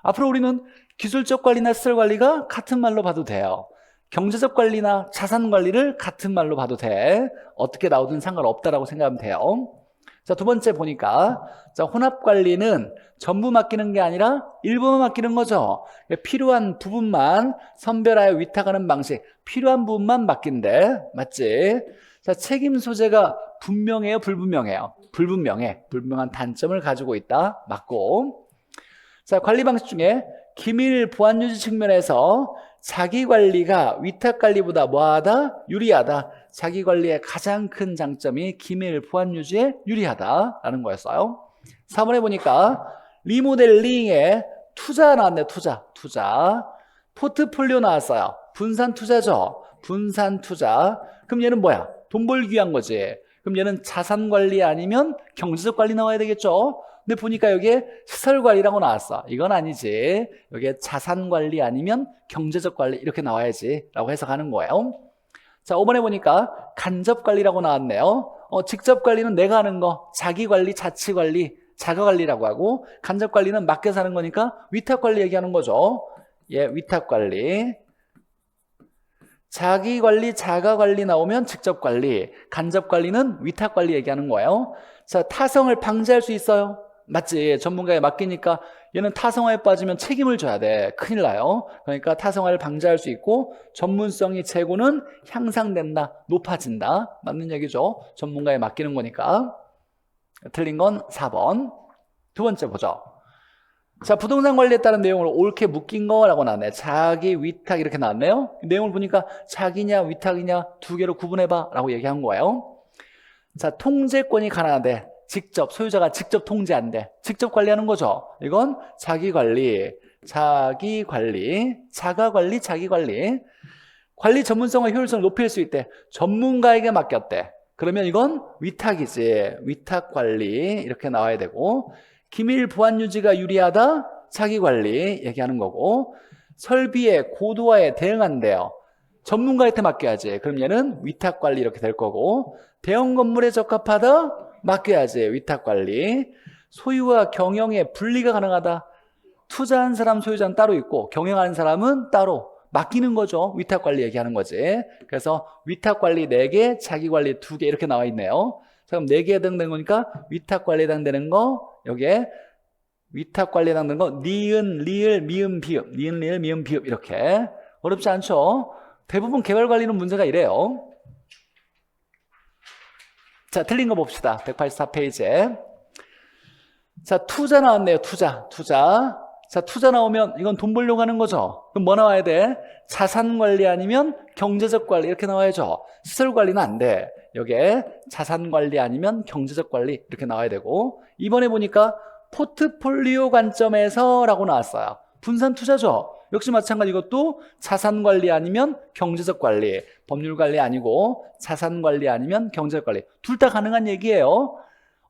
앞으로 우리는 기술적 관리나 시설 관리가 같은 말로 봐도 돼요. 경제적 관리나 자산 관리를 같은 말로 봐도 돼. 어떻게 나오든 상관없다라고 생각하면 돼요. 자, 두 번째 보니까 자, 혼합 관리는 전부 맡기는 게 아니라 일부만 맡기는 거죠. 필요한 부분만 선별하여 위탁하는 방식, 필요한 부분만 맡긴대. 맞지? 자, 책임 소재가 분명해요, 불분명해요? 불분명해. 불분명한 단점을 가지고 있다. 맞고. 자, 관리 방식 중에 기밀 보안 유지 측면에서 자기 관리가 위탁 관리보다 뭐하다? 유리하다. 자기 관리의 가장 큰 장점이 기밀 보안 유지에 유리하다라는 거였어요. 4번에 보니까 리모델링에 투자 나왔네. 투자. 포트폴리오 나왔어요. 분산 투자죠. 분산 투자. 그럼 얘는 뭐야? 돈 벌기 위한 거지. 그럼 얘는 자산 관리 아니면 경제적 관리 나와야 되겠죠. 근데 보니까 여기에 시설 관리라고 나왔어. 이건 아니지. 여기에 자산 관리 아니면 경제적 관리 이렇게 나와야지 라고 해석하는 거예요. 자, 5번에 보니까 간접 관리라고 나왔네요. 직접 관리는 내가 하는 거, 자기 관리, 자치 관리, 자가 관리라고 하고, 간접 관리는 맡겨서 하는 거니까 위탁 관리 얘기하는 거죠. 예, 위탁 관리. 자기 관리, 자가 관리 나오면 직접 관리, 간접 관리는 위탁 관리 얘기하는 거예요. 자, 타성을 방지할 수 있어요. 맞지? 전문가에 맡기니까 얘는 타성화에 빠지면 책임을 져야 돼. 큰일 나요. 그러니까 타성화를 방지할 수 있고 전문성이 최고는 향상된다, 높아진다. 맞는 얘기죠. 전문가에 맡기는 거니까. 틀린 건 4번. 두 번째 보죠. 자, 부동산 관리에 따른 내용을 옳게 묶인 거라고 나왔네. 자기, 위탁 이렇게 나왔네요. 내용을 보니까 자기냐 위탁이냐 두 개로 구분해봐 라고 얘기한 거예요. 자, 통제권이 가능한데 직접, 소유자가 직접 통제한대. 직접 관리하는 거죠. 이건 자기 관리, 자가 관리, 자기 관리. 관리 전문성과 효율성을 높일 수 있대. 전문가에게 맡겼대. 그러면 이건 위탁이지. 위탁 관리 이렇게 나와야 되고, 기밀 보안 유지가 유리하다. 자기 관리 얘기하는 거고, 설비의 고도화에 대응한대요. 전문가한테 맡겨야지. 그럼 얘는 위탁 관리 이렇게 될 거고, 대형 건물에 적합하다. 맡겨야지. 위탁 관리. 소유와 경영의 분리가 가능하다. 투자한 사람 소유자는 따로 있고 경영하는 사람은 따로 맡기는 거죠. 위탁 관리 얘기하는 거지. 그래서 위탁 관리 4개, 자기 관리 2개 이렇게 나와 있네요. 자, 그럼 4개에 해당되는 거니까 위탁 관리에 해당되는 거 여기에 위탁 관리에 해당되는 거 니은, 리을, 미음, 비읍. 니은, 리을, 미음, 비읍 이렇게. 어렵지 않죠? 대부분 개발 관리는 문제가 이래요. 자, 틀린 거 봅시다. 184페이지에. 자, 투자 나왔네요. 투자. 자, 투자 나오면 이건 돈 벌려고 하는 거죠. 그럼 뭐 나와야 돼? 자산 관리 아니면 경제적 관리 이렇게 나와야죠. 시설 관리는 안 돼. 여기에 자산 관리 아니면 경제적 관리 이렇게 나와야 되고, 이번에 보니까 포트폴리오 관점에서 라고 나왔어요. 분산 투자죠. 역시 마찬가지 이것도 자산 관리 아니면 경제적 관리, 법률 관리 아니고 자산 관리 아니면 경제적 관리. 둘 다 가능한 얘기예요.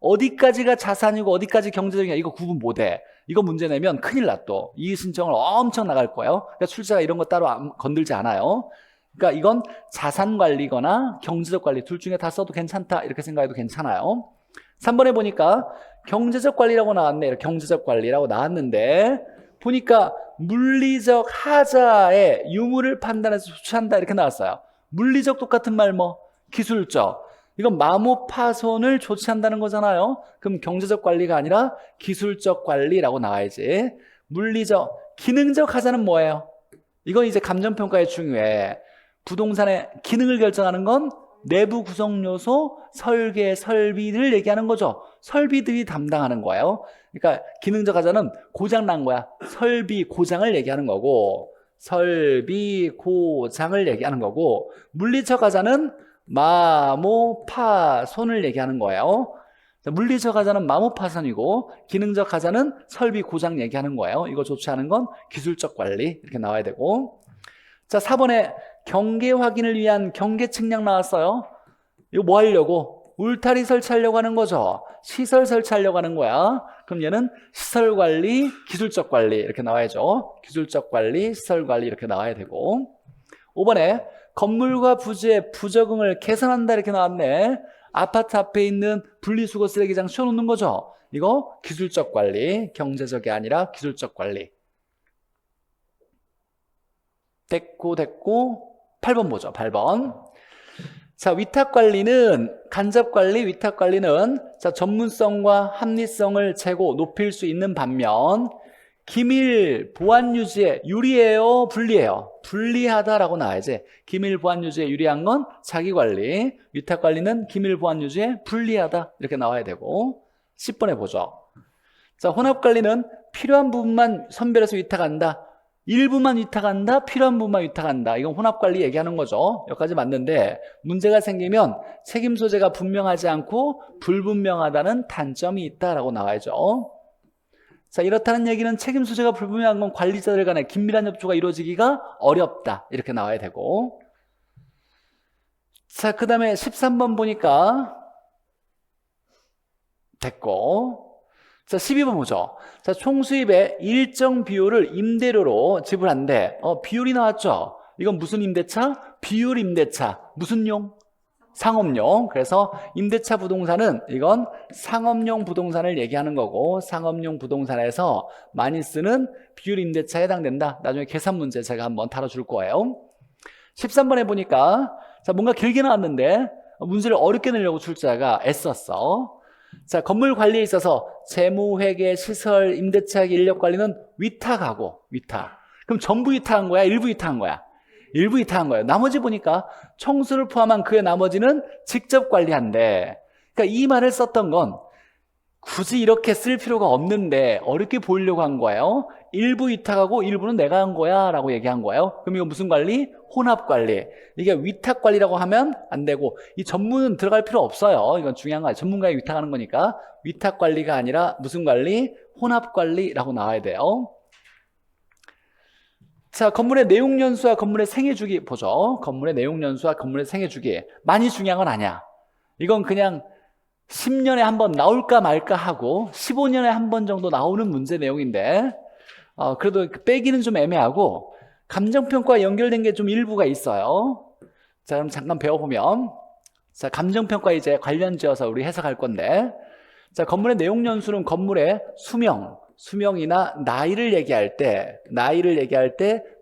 어디까지가 자산이고 어디까지 경제적이냐 이거 구분 못해. 이거 문제 내면 큰일 나 또. 이의 신청을 엄청 나갈 거예요. 그러니까 출제가 이런 거 따로 건들지 않아요. 그러니까 이건 자산 관리거나 경제적 관리 둘 중에 다 써도 괜찮다 이렇게 생각해도 괜찮아요. 3번에 보니까 경제적 관리라고 나왔네. 경제적 관리라고 나왔는데 보니까 물리적 하자의 유무를 판단해서 조치한다 이렇게 나왔어요. 물리적 똑같은 말 뭐? 기술적. 이건 마모 파손을 조치한다는 거잖아요. 그럼 경제적 관리가 아니라 기술적 관리라고 나와야지. 물리적, 기능적 하자는 뭐예요? 이건 이제 감정평가에 중요해. 부동산의 기능을 결정하는 건 내부 구성 요소, 설계, 설비를 얘기하는 거죠. 설비들이 담당하는 거예요. 그러니까 기능적 하자는 고장 난 거야. 설비 고장을 얘기하는 거고, 설비 고장을 얘기하는 거고, 물리적 하자는 마모 파손을 얘기하는 거예요. 물리적 하자는 마모 파손이고 기능적 하자는 설비 고장 얘기하는 거예요. 이거 조치하는 건 기술적 관리 이렇게 나와야 되고. 자, 4번에 경계 확인을 위한 경계 측량 나왔어요. 이거 뭐 하려고? 울타리 설치하려고 하는 거죠. 시설 설치하려고 하는 거야. 그럼 얘는 시설 관리, 기술적 관리 이렇게 나와야죠. 기술적 관리, 시설 관리 이렇게 나와야 되고. 5번에 건물과 부지의 부적응을 개선한다 이렇게 나왔네. 아파트 앞에 있는 분리수거 쓰레기장 치워놓는 거죠. 이거 기술적 관리, 경제적이 아니라 기술적 관리. 됐고 8번 보죠. 8번. 자, 위탁관리는 간접관리, 위탁관리는 자, 전문성과 합리성을 재고 높일 수 있는 반면 기밀 보안 유지에 유리해요, 불리해요? 불리하다라고 나와야지. 기밀 보안 유지에 유리한 건 자기 관리, 위탁 관리는 기밀 보안 유지에 불리하다 이렇게 나와야 되고. 10번에 보죠. 자, 혼합 관리는 필요한 부분만 선별해서 위탁한다. 일부만 위탁한다, 필요한 부분만 위탁한다. 이건 혼합 관리 얘기하는 거죠. 여기까지 맞는데 문제가 생기면 책임 소재가 분명하지 않고 불분명하다는 단점이 있다라고 나와야죠. 자, 이렇다는 얘기는 책임 소재가 불분명한 건 관리자들 간에 긴밀한 협조가 이루어지기가 어렵다 이렇게 나와야 되고. 자, 그 다음에 13번 보니까 됐고. 자, 12번 보죠. 자, 총수입의 일정 비율을 임대료로 지불한대. 비율이 나왔죠. 이건 무슨 임대차? 비율 임대차. 무슨 용? 상업용. 그래서 임대차 부동산은 이건 상업용 부동산을 얘기하는 거고, 상업용 부동산에서 많이 쓰는 비율 임대차에 해당된다. 나중에 계산 문제 제가 한번 다뤄줄 거예요. 13번에 보니까 자, 뭔가 길게 나왔는데 문제를 어렵게 내려고 출제자가 애썼어. 자, 건물 관리에 있어서 재무, 회계, 시설, 임대차, 인력 관리는 위탁하고 위탁. 그럼 전부 위탁한 거야? 일부 위탁한 거야? 일부 위탁한 거예요. 나머지 보니까 청수를 포함한 그의 나머지는 직접 관리한대. 그러니까 이 말을 썼던 건 굳이 이렇게 쓸 필요가 없는데 어렵게 보이려고 한 거예요. 일부 위탁하고 일부는 내가 한 거야 라고 얘기한 거예요. 그럼 이거 무슨 관리? 혼합 관리. 이게 위탁 관리라고 하면 안 되고, 이 전문은 들어갈 필요 없어요. 이건 중요한 거예요. 전문가에 위탁하는 거니까. 위탁 관리가 아니라 무슨 관리? 혼합 관리라고 나와야 돼요. 자, 건물의 내용 연수와 건물의 생애 주기 보죠. 건물의 내용 연수와 건물의 생애 주기. 많이 중요한 건 아니야. 이건 그냥 10년에 한 번 나올까 말까 하고 15년에 한 번 정도 나오는 문제 내용인데 그래도 빼기는 좀 애매하고 감정평가와 연결된 게 좀 일부가 있어요. 자, 그럼 잠깐 배워보면, 자, 감정평가 이제 관련 지어서 우리 해석할 건데, 자, 건물의 내용 연수는 건물의 수명이나 나이를 얘기할 때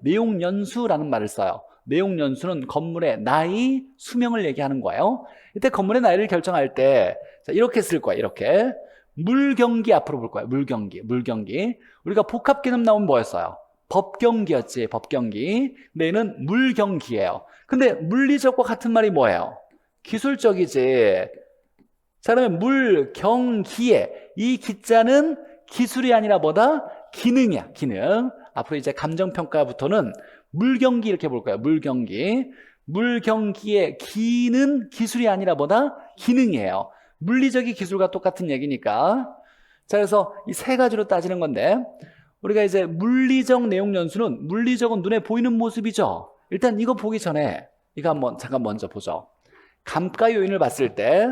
내용 연수라는 말을 써요. 내용 연수는 건물의 나이, 수명을 얘기하는 거예요. 이때 건물의 나이를 결정할 때 자, 이렇게 쓸 거야. 이렇게 물경기 앞으로 볼 거야. 물경기. 우리가 복합 개념 나오면 뭐였어요? 법경기였지. 법경기. 근데 얘는 물경기예요. 근데 물리적과 같은 말이 뭐예요? 기술적이지. 자, 그러면 물경기에 이 기자는 기술이 아니라 뭐다? 기능이야, 기능. 앞으로 이제 감정평가부터는 물경기 이렇게 볼 거예요. 물경기. 물경기의 기는 기술이 아니라 뭐다? 기능이에요. 물리적인 기술과 똑같은 얘기니까. 자, 그래서 이 세 가지로 따지는 건데, 우리가 이제 물리적 내용 연수는 물리적은 눈에 보이는 모습이죠. 일단 이거 보기 전에 이거 한번 잠깐 먼저 보죠. 감가 요인을 봤을 때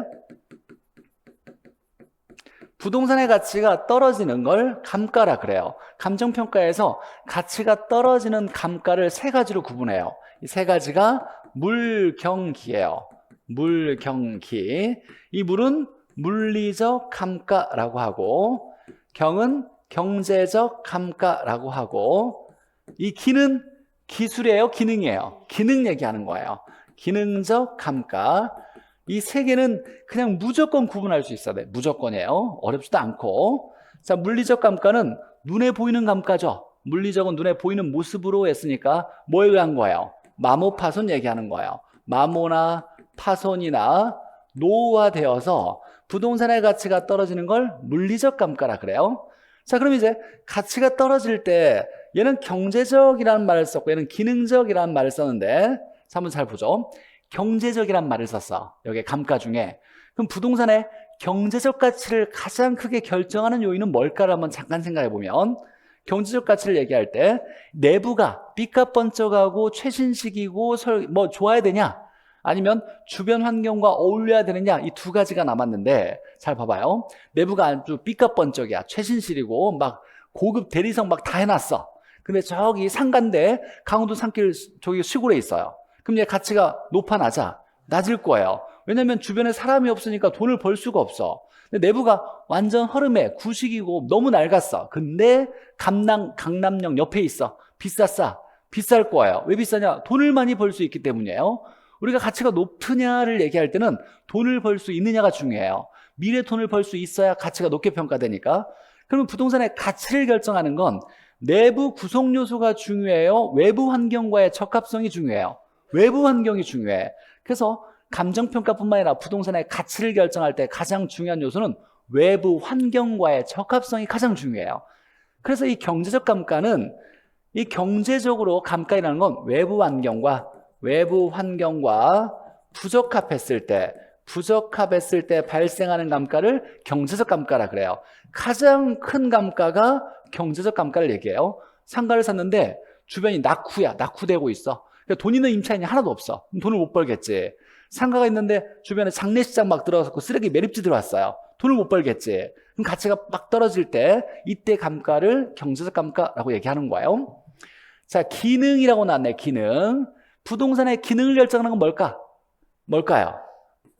부동산의 가치가 떨어지는 걸 감가라 그래요. 감정평가에서 가치가 떨어지는 감가를 세 가지로 구분해요. 이 세 가지가 물경기예요. 물경기. 이 물은 물리적 감가라고 하고, 경은 경제적 감가라고 하고, 이 기는 기술이에요, 기능이에요? 기능 얘기하는 거예요. 기능적 감가. 이 세 개는 그냥 무조건 구분할 수 있어야 돼. 무조건이에요. 어렵지도 않고. 자, 물리적 감가는 눈에 보이는 감가죠. 물리적은 눈에 보이는 모습으로 했으니까 뭐에 의한 거예요? 마모 파손 얘기하는 거예요. 마모나 파손이나 노후화되어서 부동산의 가치가 떨어지는 걸 물리적 감가라 그래요. 자, 그럼 이제 가치가 떨어질 때 얘는 경제적이라는 말을 썼고 얘는 기능적이라는 말을 썼는데, 자, 한번 잘 보죠. 경제적이란 말을 썼어. 여기 감가 중에. 그럼 부동산의 경제적 가치를 가장 크게 결정하는 요인은 뭘까를 한번 잠깐 생각해 보면, 경제적 가치를 얘기할 때 내부가 삐까번쩍하고 최신식이고 뭐 좋아야 되냐, 아니면 주변 환경과 어울려야 되느냐, 이 두 가지가 남았는데, 잘 봐봐요. 내부가 아주 삐까번쩍이야. 최신식이고 막 고급 대리석 막 다 해놨어. 근데 저기 상가인데 강원도 산길 저기 시골에 있어요. 그럼 얘 가치가 낮을 거예요. 왜냐면 주변에 사람이 없으니까 돈을 벌 수가 없어. 근데 내부가 완전 허름해, 구식이고 너무 낡았어. 근데 강남역 옆에 있어. 비쌀 거예요. 왜 비싸냐? 돈을 많이 벌 수 있기 때문이에요. 우리가 가치가 높으냐를 얘기할 때는 돈을 벌 수 있느냐가 중요해요. 미래 돈을 벌 수 있어야 가치가 높게 평가되니까. 그러면 부동산의 가치를 결정하는 건 내부 구성 요소가 중요해요? 외부 환경과의 적합성이 중요해요? 외부 환경이 중요해. 그래서 감정평가뿐만 아니라 부동산의 가치를 결정할 때 가장 중요한 요소는 외부 환경과의 적합성이 가장 중요해요. 그래서 이 경제적 감가는, 이 경제적으로 감가이라는 건 외부 환경과 부적합했을 때 발생하는 감가를 경제적 감가라 그래요. 가장 큰 감가가 경제적 감가를 얘기해요. 상가를 샀는데 주변이 낙후되고 있어. 그러니까 돈 있는 임차인이 하나도 없어. 그럼 돈을 못 벌겠지. 상가가 있는데 주변에 장례식장 막 들어가서 쓰레기 매립지 들어왔어요. 돈을 못 벌겠지. 그럼 가치가 막 떨어질 때 이때 감가를 경제적 감가라고 얘기하는 거예요. 자, 기능이라고 나왔네. 기능. 부동산의 기능을 결정하는 건 뭘까요?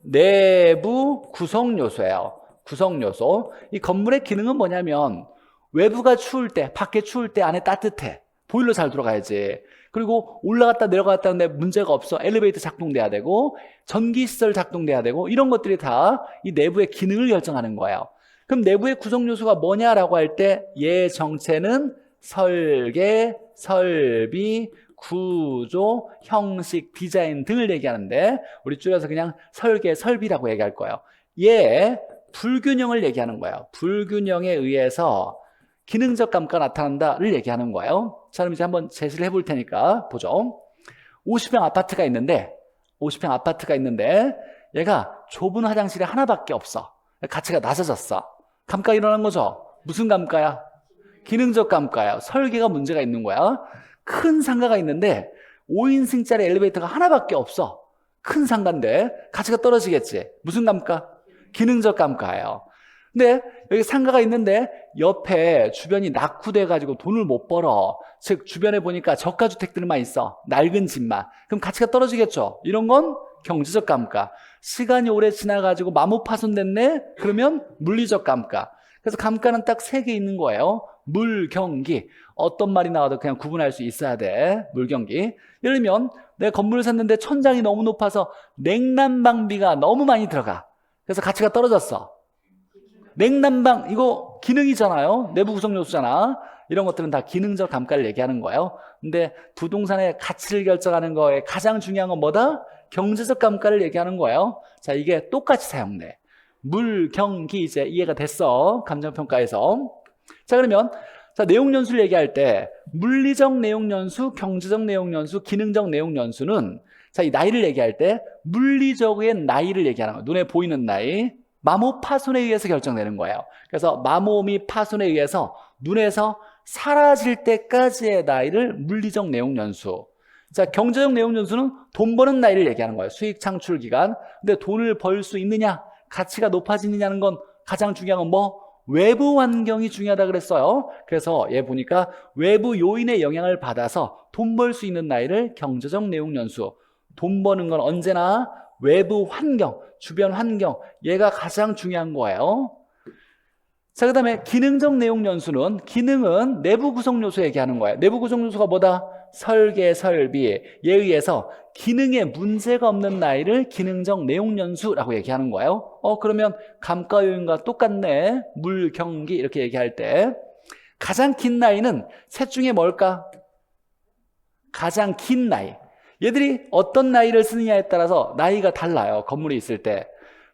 내부 구성 요소예요. 구성 요소. 이 건물의 기능은 뭐냐면 외부가 추울 때, 밖에 추울 때 안에 따뜻해. 보일러 잘 들어가야지. 그리고 올라갔다 내려갔다 하는데 문제가 없어. 엘리베이터 작동돼야 되고 전기시설 작동돼야 되고 이런 것들이 다 이 내부의 기능을 결정하는 거예요. 그럼 내부의 구성 요소가 뭐냐라고 할 때 얘 정체는 설계, 설비, 구조, 형식, 디자인 등을 얘기하는데 우리 줄여서 그냥 설계, 설비라고 얘기할 거예요. 얘 불균형을 얘기하는 거예요. 불균형에 의해서 기능적 감가가 나타난다를 얘기하는 거예요. 자, 그럼 이제 한번 제시를 해볼 테니까 보죠. 50평 아파트가 있는데 얘가 좁은 화장실이 하나밖에 없어. 가치가 낮아졌어. 감가가 일어난 거죠. 무슨 감가야? 기능적 감가야. 설계가 문제가 있는 거야. 큰 상가가 있는데 5인승짜리 엘리베이터가 하나밖에 없어. 큰 상가인데 가치가 떨어지겠지. 무슨 감가? 기능적 감가예요. 근데 여기 상가가 있는데 옆에 주변이 낙후돼가지고 돈을 못 벌어. 즉 주변에 보니까 저가주택들만 있어. 낡은 집만. 그럼 가치가 떨어지겠죠. 이런 건 경제적 감가. 시간이 오래 지나가지고 마모 파손됐네? 그러면 물리적 감가. 그래서 감가는 딱 3개 있는 거예요. 물경기. 어떤 말이 나와도 그냥 구분할 수 있어야 돼. 물경기. 예를 들면 내가 건물을 샀는데 천장이 너무 높아서 냉난방비가 너무 많이 들어가. 그래서 가치가 떨어졌어. 냉난방 이거 기능이잖아요. 내부 구성 요소잖아. 이런 것들은 다 기능적 감가를 얘기하는 거예요. 근데 부동산의 가치를 결정하는 거에 가장 중요한 건 뭐다? 경제적 감가를 얘기하는 거예요. 자, 이게 똑같이 사용돼. 물경기 이제 이해가 됐어. 감정평가에서. 자, 그러면 자, 내용연수를 얘기할 때 물리적 내용연수, 경제적 내용연수, 기능적 내용연수는 자, 이 나이를 얘기할 때 물리적의 나이를 얘기하는 거예요. 눈에 보이는 나이. 마모 파손에 의해서 결정되는 거예요. 그래서 마모 및 파손에 의해서 눈에서 사라질 때까지의 나이를 물리적 내용연수. 자, 경제적 내용연수는 돈 버는 나이를 얘기하는 거예요. 수익 창출 기간. 근데 돈을 벌 수 있느냐, 가치가 높아지느냐는 건 가장 중요한 건 뭐? 외부 환경이 중요하다 그랬어요. 그래서 얘 보니까 외부 요인의 영향을 받아서 돈 벌 수 있는 나이를 경제적 내용연수. 돈 버는 건 언제나 외부 환경, 주변 환경, 얘가 가장 중요한 거예요. 자, 그 다음에 기능적 내용연수는, 기능은 내부 구성 요소 얘기하는 거예요. 내부 구성 요소가 뭐다? 설계, 설비. 얘에 의해서 기능에 문제가 없는 나이를 기능적 내용연수라고 얘기하는 거예요. 그러면 감가 요인과 똑같네. 물, 경기 이렇게 얘기할 때 가장 긴 나이는 셋 중에 뭘까? 가장 긴 나이. 얘들이 어떤 나이를 쓰느냐에 따라서 나이가 달라요. 건물이 있을 때.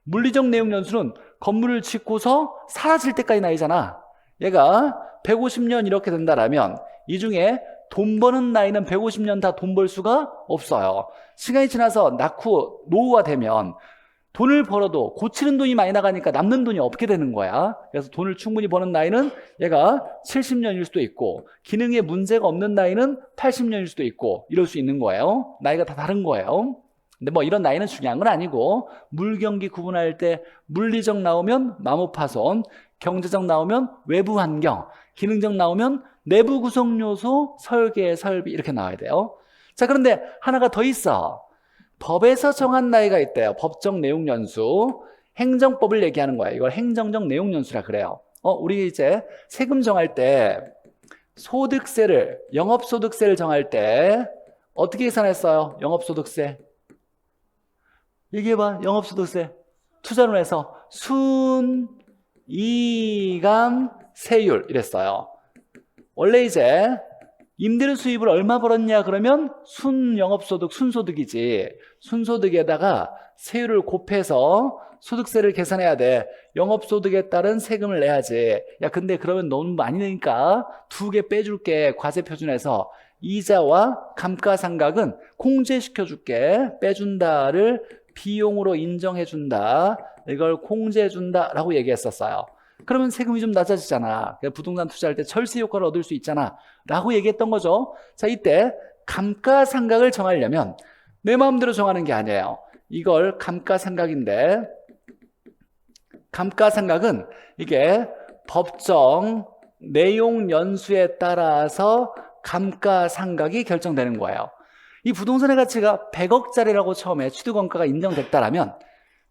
물리적 내용연수는 건물을 짓고서 사라질 때까지 나이잖아. 얘가 150년 이렇게 된다라면 이 중에 돈 버는 나이는 150년 다 돈 벌 수가 없어요. 시간이 지나서 낳고 노후가 되면 돈을 벌어도 고치는 돈이 많이 나가니까 남는 돈이 없게 되는 거야. 그래서 돈을 충분히 버는 나이는 얘가 70년일 수도 있고 기능에 문제가 없는 나이는 80년일 수도 있고 이럴 수 있는 거예요. 나이가 다 다른 거예요. 근데 뭐 이런 나이는 중요한 건 아니고 물경기 구분할 때 물리적 나오면 마모파손, 경제적 나오면 외부 환경, 기능적 나오면 내부 구성 요소, 설계, 설비 이렇게 나와야 돼요. 자, 그런데 하나가 더 있어. 법에서 정한 나이가 있대요. 법적 내용연수. 행정법을 얘기하는 거예요. 이걸 행정적 내용연수라 그래요. 우리 이제 세금 정할 때 소득세를, 영업소득세를 정할 때 어떻게 계산했어요? 영업소득세. 얘기해봐. 영업소득세. 투자로 해서 순이감 세율 이랬어요. 원래 이제 임대료 수입을 얼마 벌었냐 그러면 순영업소득, 순소득이지. 순소득에다가 세율을 곱해서 소득세를 계산해야 돼. 영업소득에 따른 세금을 내야지. 야, 근데 그러면 너무 많이 내니까 2개 빼줄게. 과세표준에서 이자와 감가상각은 공제시켜줄게. 빼준다를 비용으로 인정해준다. 이걸 공제해준다라고 얘기했었어요. 그러면 세금이 좀 낮아지잖아. 부동산 투자할 때 철세 효과를 얻을 수 있잖아 라고 얘기했던 거죠. 자, 이때 감가상각을 정하려면 내 마음대로 정하는 게 아니에요. 이걸 감가상각인데 감가상각은 이게 법정 내용 연수에 따라서 감가상각이 결정되는 거예요. 이 부동산의 가치가 100억짜리라고 처음에 취득원가가 인정됐다라면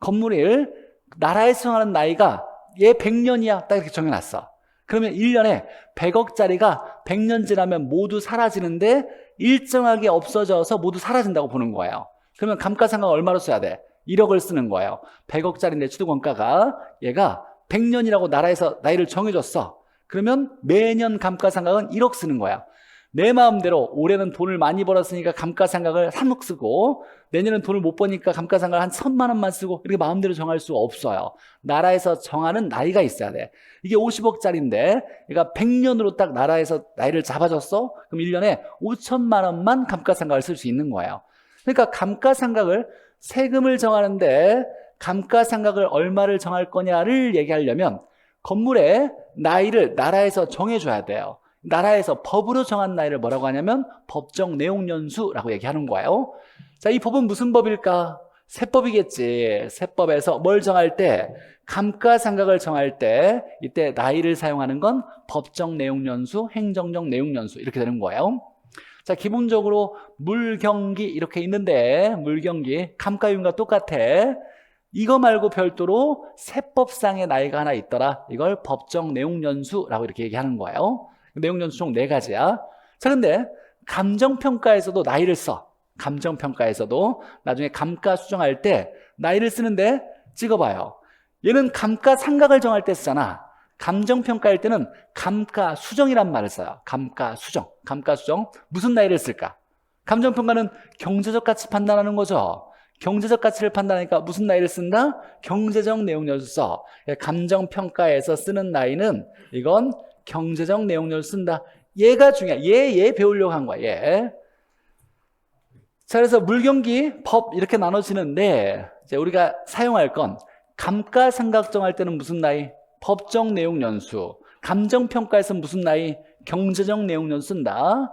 건물을 나라에서 정하는 나이가 얘 100년이야 딱 이렇게 정해놨어. 그러면 1년에 100억짜리가 100년 지나면 모두 사라지는데 일정하게 없어져서 모두 사라진다고 보는 거예요. 그러면 감가상각 얼마로 써야 돼? 1억을 쓰는 거예요. 100억짜리인데 취득원가가 얘가 100년이라고 나라에서 나이를 정해줬어. 그러면 매년 감가상각은 1억 쓰는 거야. 내 마음대로 올해는 돈을 많이 벌었으니까 감가상각을 3억 쓰고 내년은 돈을 못 버니까 감가상각을 한 1,000만 원만 쓰고 이렇게 마음대로 정할 수 없어요. 나라에서 정하는 나이가 있어야 돼. 이게 50억짜리인데 얘가 100년으로 딱 나라에서 나이를 잡아줬어? 그럼 1년에 5천만 원만 감가상각을 쓸 수 있는 거예요. 그러니까 감가상각을 세금을 정하는데 감가상각을 얼마를 정할 거냐를 얘기하려면 건물의 나이를 나라에서 정해줘야 돼요. 나라에서 법으로 정한 나이를 뭐라고 하냐면 법정 내용연수라고 얘기하는 거예요. 자, 이 법은 무슨 법일까? 세법이겠지. 세법에서 뭘 정할 때? 감가상각을 정할 때 이때 나이를 사용하는 건 법정 내용연수, 행정적 내용연수 이렇게 되는 거예요. 자, 기본적으로 물경기 이렇게 있는데 물경기 감가요인과 똑같아. 이거 말고 별도로 세법상의 나이가 하나 있더라. 이걸 법정 내용연수라고 이렇게 얘기하는 거예요. 내용연수 총 4가지야. 자, 근데 감정평가에서도 나이를 써. 감정평가에서도 나중에 감가 수정할 때 나이를 쓰는데 찍어봐요. 얘는 감가상각을 정할 때 쓰잖아. 감정평가할 때는 감가수정이란 말을 써요. 감가수정. 감가수정. 무슨 나이를 쓸까? 감정평가는 경제적 가치 판단하는 거죠. 경제적 가치를 판단하니까 무슨 나이를 쓴다? 경제적 내용연수 써. 감정평가에서 쓰는 나이는 이건 경제적 내용연수 쓴다. 얘가 중요해. 얘 배우려고 한 거야. 얘. 자, 그래서 물경기 법 이렇게 나눠지는데 이제 우리가 사용할 건 감가상각 정할 때는 무슨 나이? 법정 내용연수. 감정평가에서 무슨 나이? 경제적 내용연수 쓴다.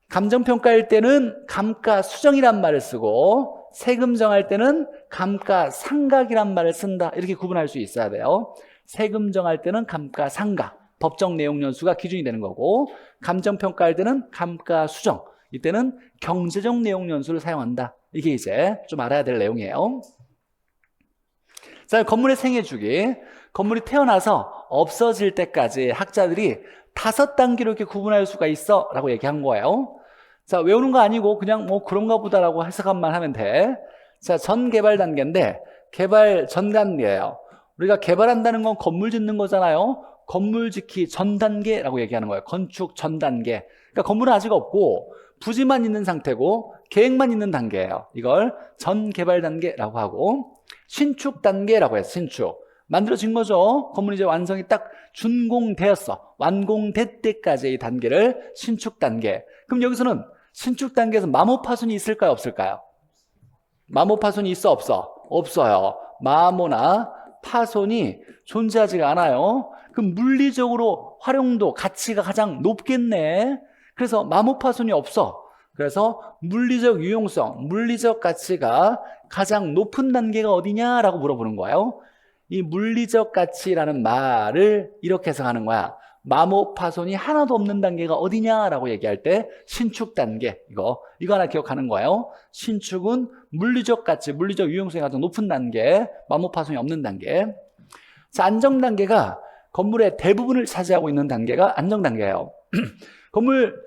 감정평가일 때는 감가수정이란 말을 쓰고 세금 정할 때는 감가상각이란 말을 쓴다. 이렇게 구분할 수 있어야 돼요. 세금 정할 때는 감가상각, 법정 내용연수가 기준이 되는 거고 감정평가할 때는 감가수정, 이때는 경제적 내용연수를 사용한다. 이게 이제 좀 알아야 될 내용이에요. 자, 건물의 생애주기. 건물이 태어나서 없어질 때까지 학자들이 5단계로 이렇게 구분할 수가 있어 라고 얘기한 거예요. 자, 외우는 거 아니고 그냥 뭐 그런가 보다라고 해석만 하면 돼. 자, 전 개발 단계인데 개발 전 단계예요. 우리가 개발한다는 건 건물 짓는 거잖아요. 건물 짓기 전 단계라고 얘기하는 거예요. 건축 전 단계. 그러니까 건물은 아직 없고 부지만 있는 상태고 계획만 있는 단계예요. 이걸 전 개발 단계라고 하고 신축 단계라고 해서 신축. 만들어진 거죠. 건물이 이제 완성이 딱 준공되었어. 완공될 때까지 이 단계를 신축 단계. 그럼 여기서는 신축 단계에서 마모 파손이 있을까요? 없을까요? 마모 파손이 있어? 없어? 없어요. 마모나 파손이 존재하지가 않아요. 그럼 물리적으로 활용도 가치가 가장 높겠네. 그래서 마모 파손이 없어. 그래서 물리적 유용성, 물리적 가치가 가장 높은 단계가 어디냐라고 물어보는 거예요. 이 물리적 가치라는 말을 이렇게 해석하는 거야. 마모 파손이 하나도 없는 단계가 어디냐라고 얘기할 때 신축 단계, 이거 하나 기억하는 거예요. 신축은 물리적 가치, 물리적 유용성이 가장 높은 단계, 마모 파손이 없는 단계. 자, 안정 단계가 건물의 대부분을 차지하고 있는 단계가 안정 단계예요. 건물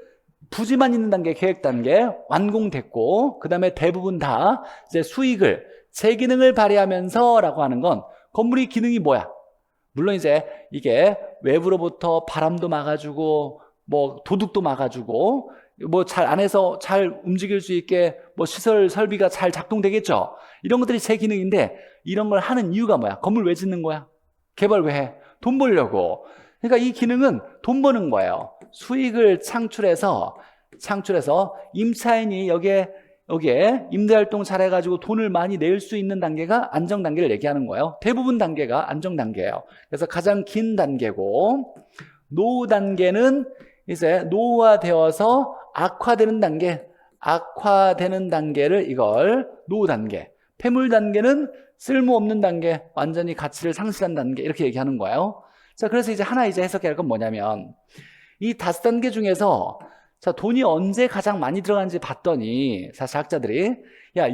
부지만 있는 단계, 계획 단계 완공됐고 그 다음에 대부분 다 이제 수익을 제 기능을 발휘하면서라고 하는 건 건물의 기능이 뭐야? 물론 이제 이게 외부로부터 바람도 막아주고 뭐 도둑도 막아주고 뭐 잘 안에서 잘 움직일 수 있게 뭐 시설 설비가 잘 작동되겠죠. 이런 것들이 제 기능인데 이런 걸 하는 이유가 뭐야? 건물 왜 짓는 거야? 개발 왜 해? 돈 벌려고. 그러니까 이 기능은 돈 버는 거예요. 수익을 창출해서 임차인이 여기에 임대활동 잘해가지고 돈을 많이 낼 수 있는 단계가 안정 단계를 얘기하는 거예요. 대부분 단계가 안정 단계예요. 그래서 가장 긴 단계고 노후 단계는 이제 노후화되어서 악화되는 단계를 이걸 노후 단계. 폐물 단계는 쓸모없는 단계, 완전히 가치를 상실한 단계 이렇게 얘기하는 거예요. 자, 그래서 이제 하나 해석해야 할 건 뭐냐면 이 5단계 중에서 자, 돈이 언제 가장 많이 들어가는지 봤더니 사실 학자들이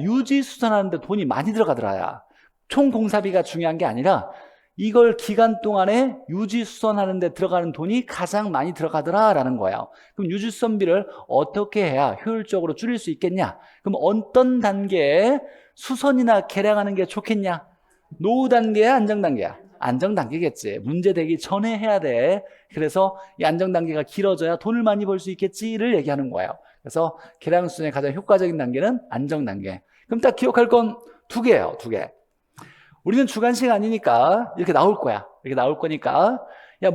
유지 수선하는데 돈이 많이 들어가더라. 총 공사비가 중요한 게 아니라 이걸 기간 동안에 유지 수선하는 데 들어가는 돈이 가장 많이 들어가더라라는 거예요. 그럼 유지 수선비를 어떻게 해야 효율적으로 줄일 수 있겠냐? 그럼 어떤 단계에 수선이나 개량하는 게 좋겠냐? 노후 단계야, 안정 단계야? 안정 단계겠지. 문제 되기 전에 해야 돼. 그래서 이 안정 단계가 길어져야 돈을 많이 벌 수 있겠지를 얘기하는 거예요. 그래서 개량 수준의 가장 효과적인 단계는 안정 단계. 그럼 딱 기억할 건 2개예요. 2개. 우리는 주관식 아니니까 이렇게 나올 거야. 이렇게 나올 거니까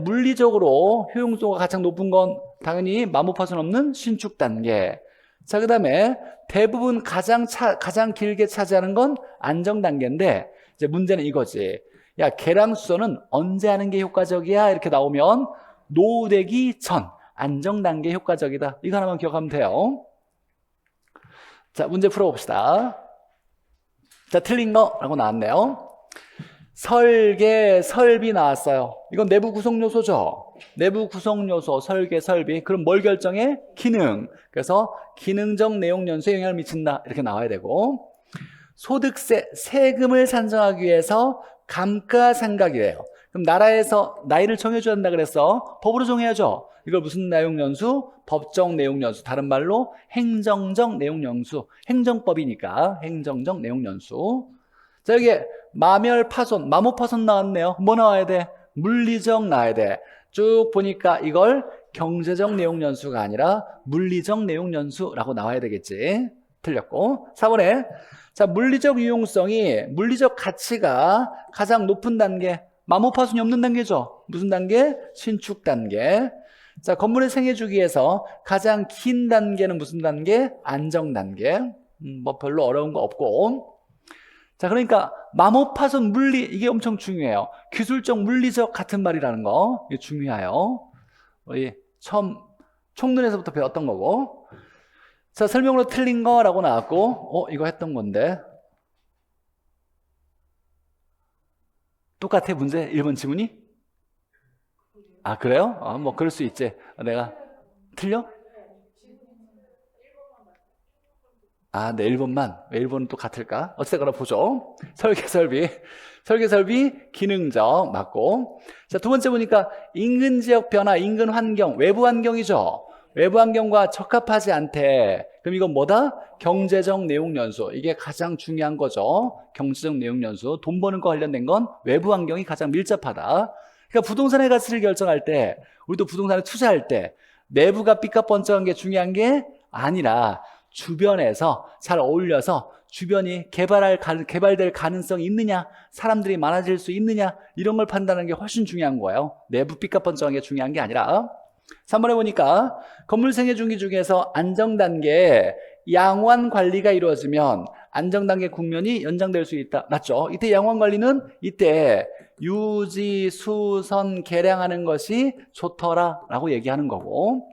물리적으로 효용도가 가장 높은 건 당연히 마모 파손 없는 신축 단계. 자, 그다음에 대부분 가장 길게 차지하는 건 안정 단계인데 이제 문제는 이거지. 개량 수선은 언제 하는 게 효과적이야? 이렇게 나오면 노후되기 전 안정 단계 효과적이다. 이거 하나만 기억하면 돼요. 자, 문제 풀어봅시다. 자, 틀린 거라고 나왔네요. 설계, 설비 나왔어요. 이건 내부 구성 요소죠. 내부 구성 요소, 설계, 설비. 그럼 뭘 결정해? 기능. 그래서 기능적 내용 연수에 영향을 미친다. 이렇게 나와야 되고. 소득세, 세금을 산정하기 위해서 감가상각이래요. 그럼 나라에서 나이를 정해줘야 한다 그랬어. 법으로 정해야죠. 이걸 무슨 내용연수? 법정 내용연수. 다른 말로 행정적 내용연수. 행정법이니까 행정적 내용연수. 자, 여기 마멸 파손, 마모 파손 나왔네요. 뭐 나와야 돼? 물리적 나와야 돼. 쭉 보니까 이걸 경제적 내용연수가 아니라 물리적 내용연수라고 나와야 되겠지. 틀렸고. 4번에 자, 물리적 유용성이 물리적 가치가 가장 높은 단계, 마모파손이 없는 단계죠. 무슨 단계? 신축 단계. 자, 건물의 생애 주기에서 가장 긴 단계는 무슨 단계? 안정 단계. 뭐 별로 어려운 거 없고. 자, 그러니까 마모파손 물리, 이게 엄청 중요해요. 기술적 물리적 같은 말이라는 거, 이게 중요해요. 우리 처음 총론에서부터 배웠던 거고. 자, 설명으로 틀린 거라고 나왔고, 이거 했던 건데. 똑같아, 문제? 1번 지문이? 아, 그래요? 뭐, 그럴 수 있지. 내가, 틀려? 아, 네, 1번만. 왜 1번은 또 같을까? 어쨌거나 보죠. 설계설비, 기능적, 맞고. 자, 두 번째 보니까, 인근 지역 변화, 인근 환경, 외부 환경이죠. 외부 환경과 적합하지 않대. 그럼 이건 뭐다? 경제적 내용 연수. 이게 가장 중요한 거죠. 경제적 내용 연수. 돈 버는 거 관련된 건 외부 환경이 가장 밀접하다. 그러니까 부동산의 가치를 결정할 때, 우리도 부동산에 투자할 때, 내부가 삐까뻔쩍한 게 중요한 게 아니라, 주변에서 잘 어울려서 주변이 개발될 가능성이 있느냐, 사람들이 많아질 수 있느냐, 이런 걸 판단하는 게 훨씬 중요한 거예요. 내부 삐까뻔쩍한 게 중요한 게 아니라. 3번에 보니까 건물 생애 중기 중에서 안정단계 양호한 관리가 이루어지면 안정단계 국면이 연장될 수 있다. 맞죠? 이때 양호한 관리는 이때 유지, 수선, 개량하는 것이 좋더라라고 얘기하는 거고.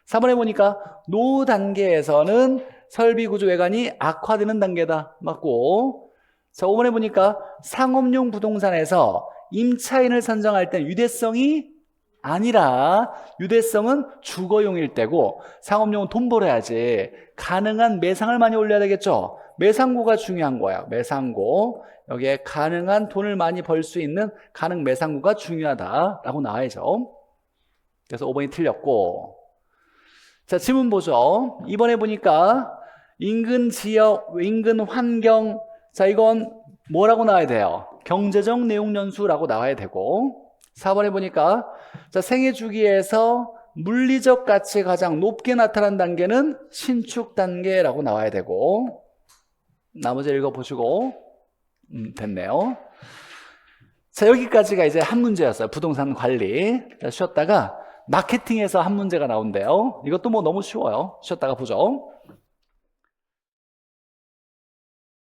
4번에 보니까 노후 단계에서는 설비 구조 외관이 악화되는 단계다. 맞고. 자, 5번에 보니까 상업용 부동산에서 임차인을 선정할 때는 유대성이 아니라 유대성은 주거용일 때고 상업용은 돈 벌어야지 가능한 매상을 많이 올려야 되겠죠. 매상고가 중요한 거야. 매상고. 여기에 가능한 돈을 많이 벌 수 있는 가능 매상고가 중요하다라고 나와야죠. 그래서 5번이 틀렸고. 자, 질문 보죠. 이번에 보니까 인근 지역, 인근 환경. 자, 이건 뭐라고 나와야 돼요? 경제적 내용 연수라고 나와야 되고. 4번에 보니까 자, 생애 주기에서 물리적 가치가 가장 높게 나타난 단계는 신축 단계라고 나와야 되고. 나머지 읽어보시고. 됐네요. 자, 여기까지가 이제 한 문제였어요. 부동산 관리. 자, 쉬었다가 마케팅에서 한 문제가 나온대요. 이것도 뭐 너무 쉬워요. 쉬었다가 보죠.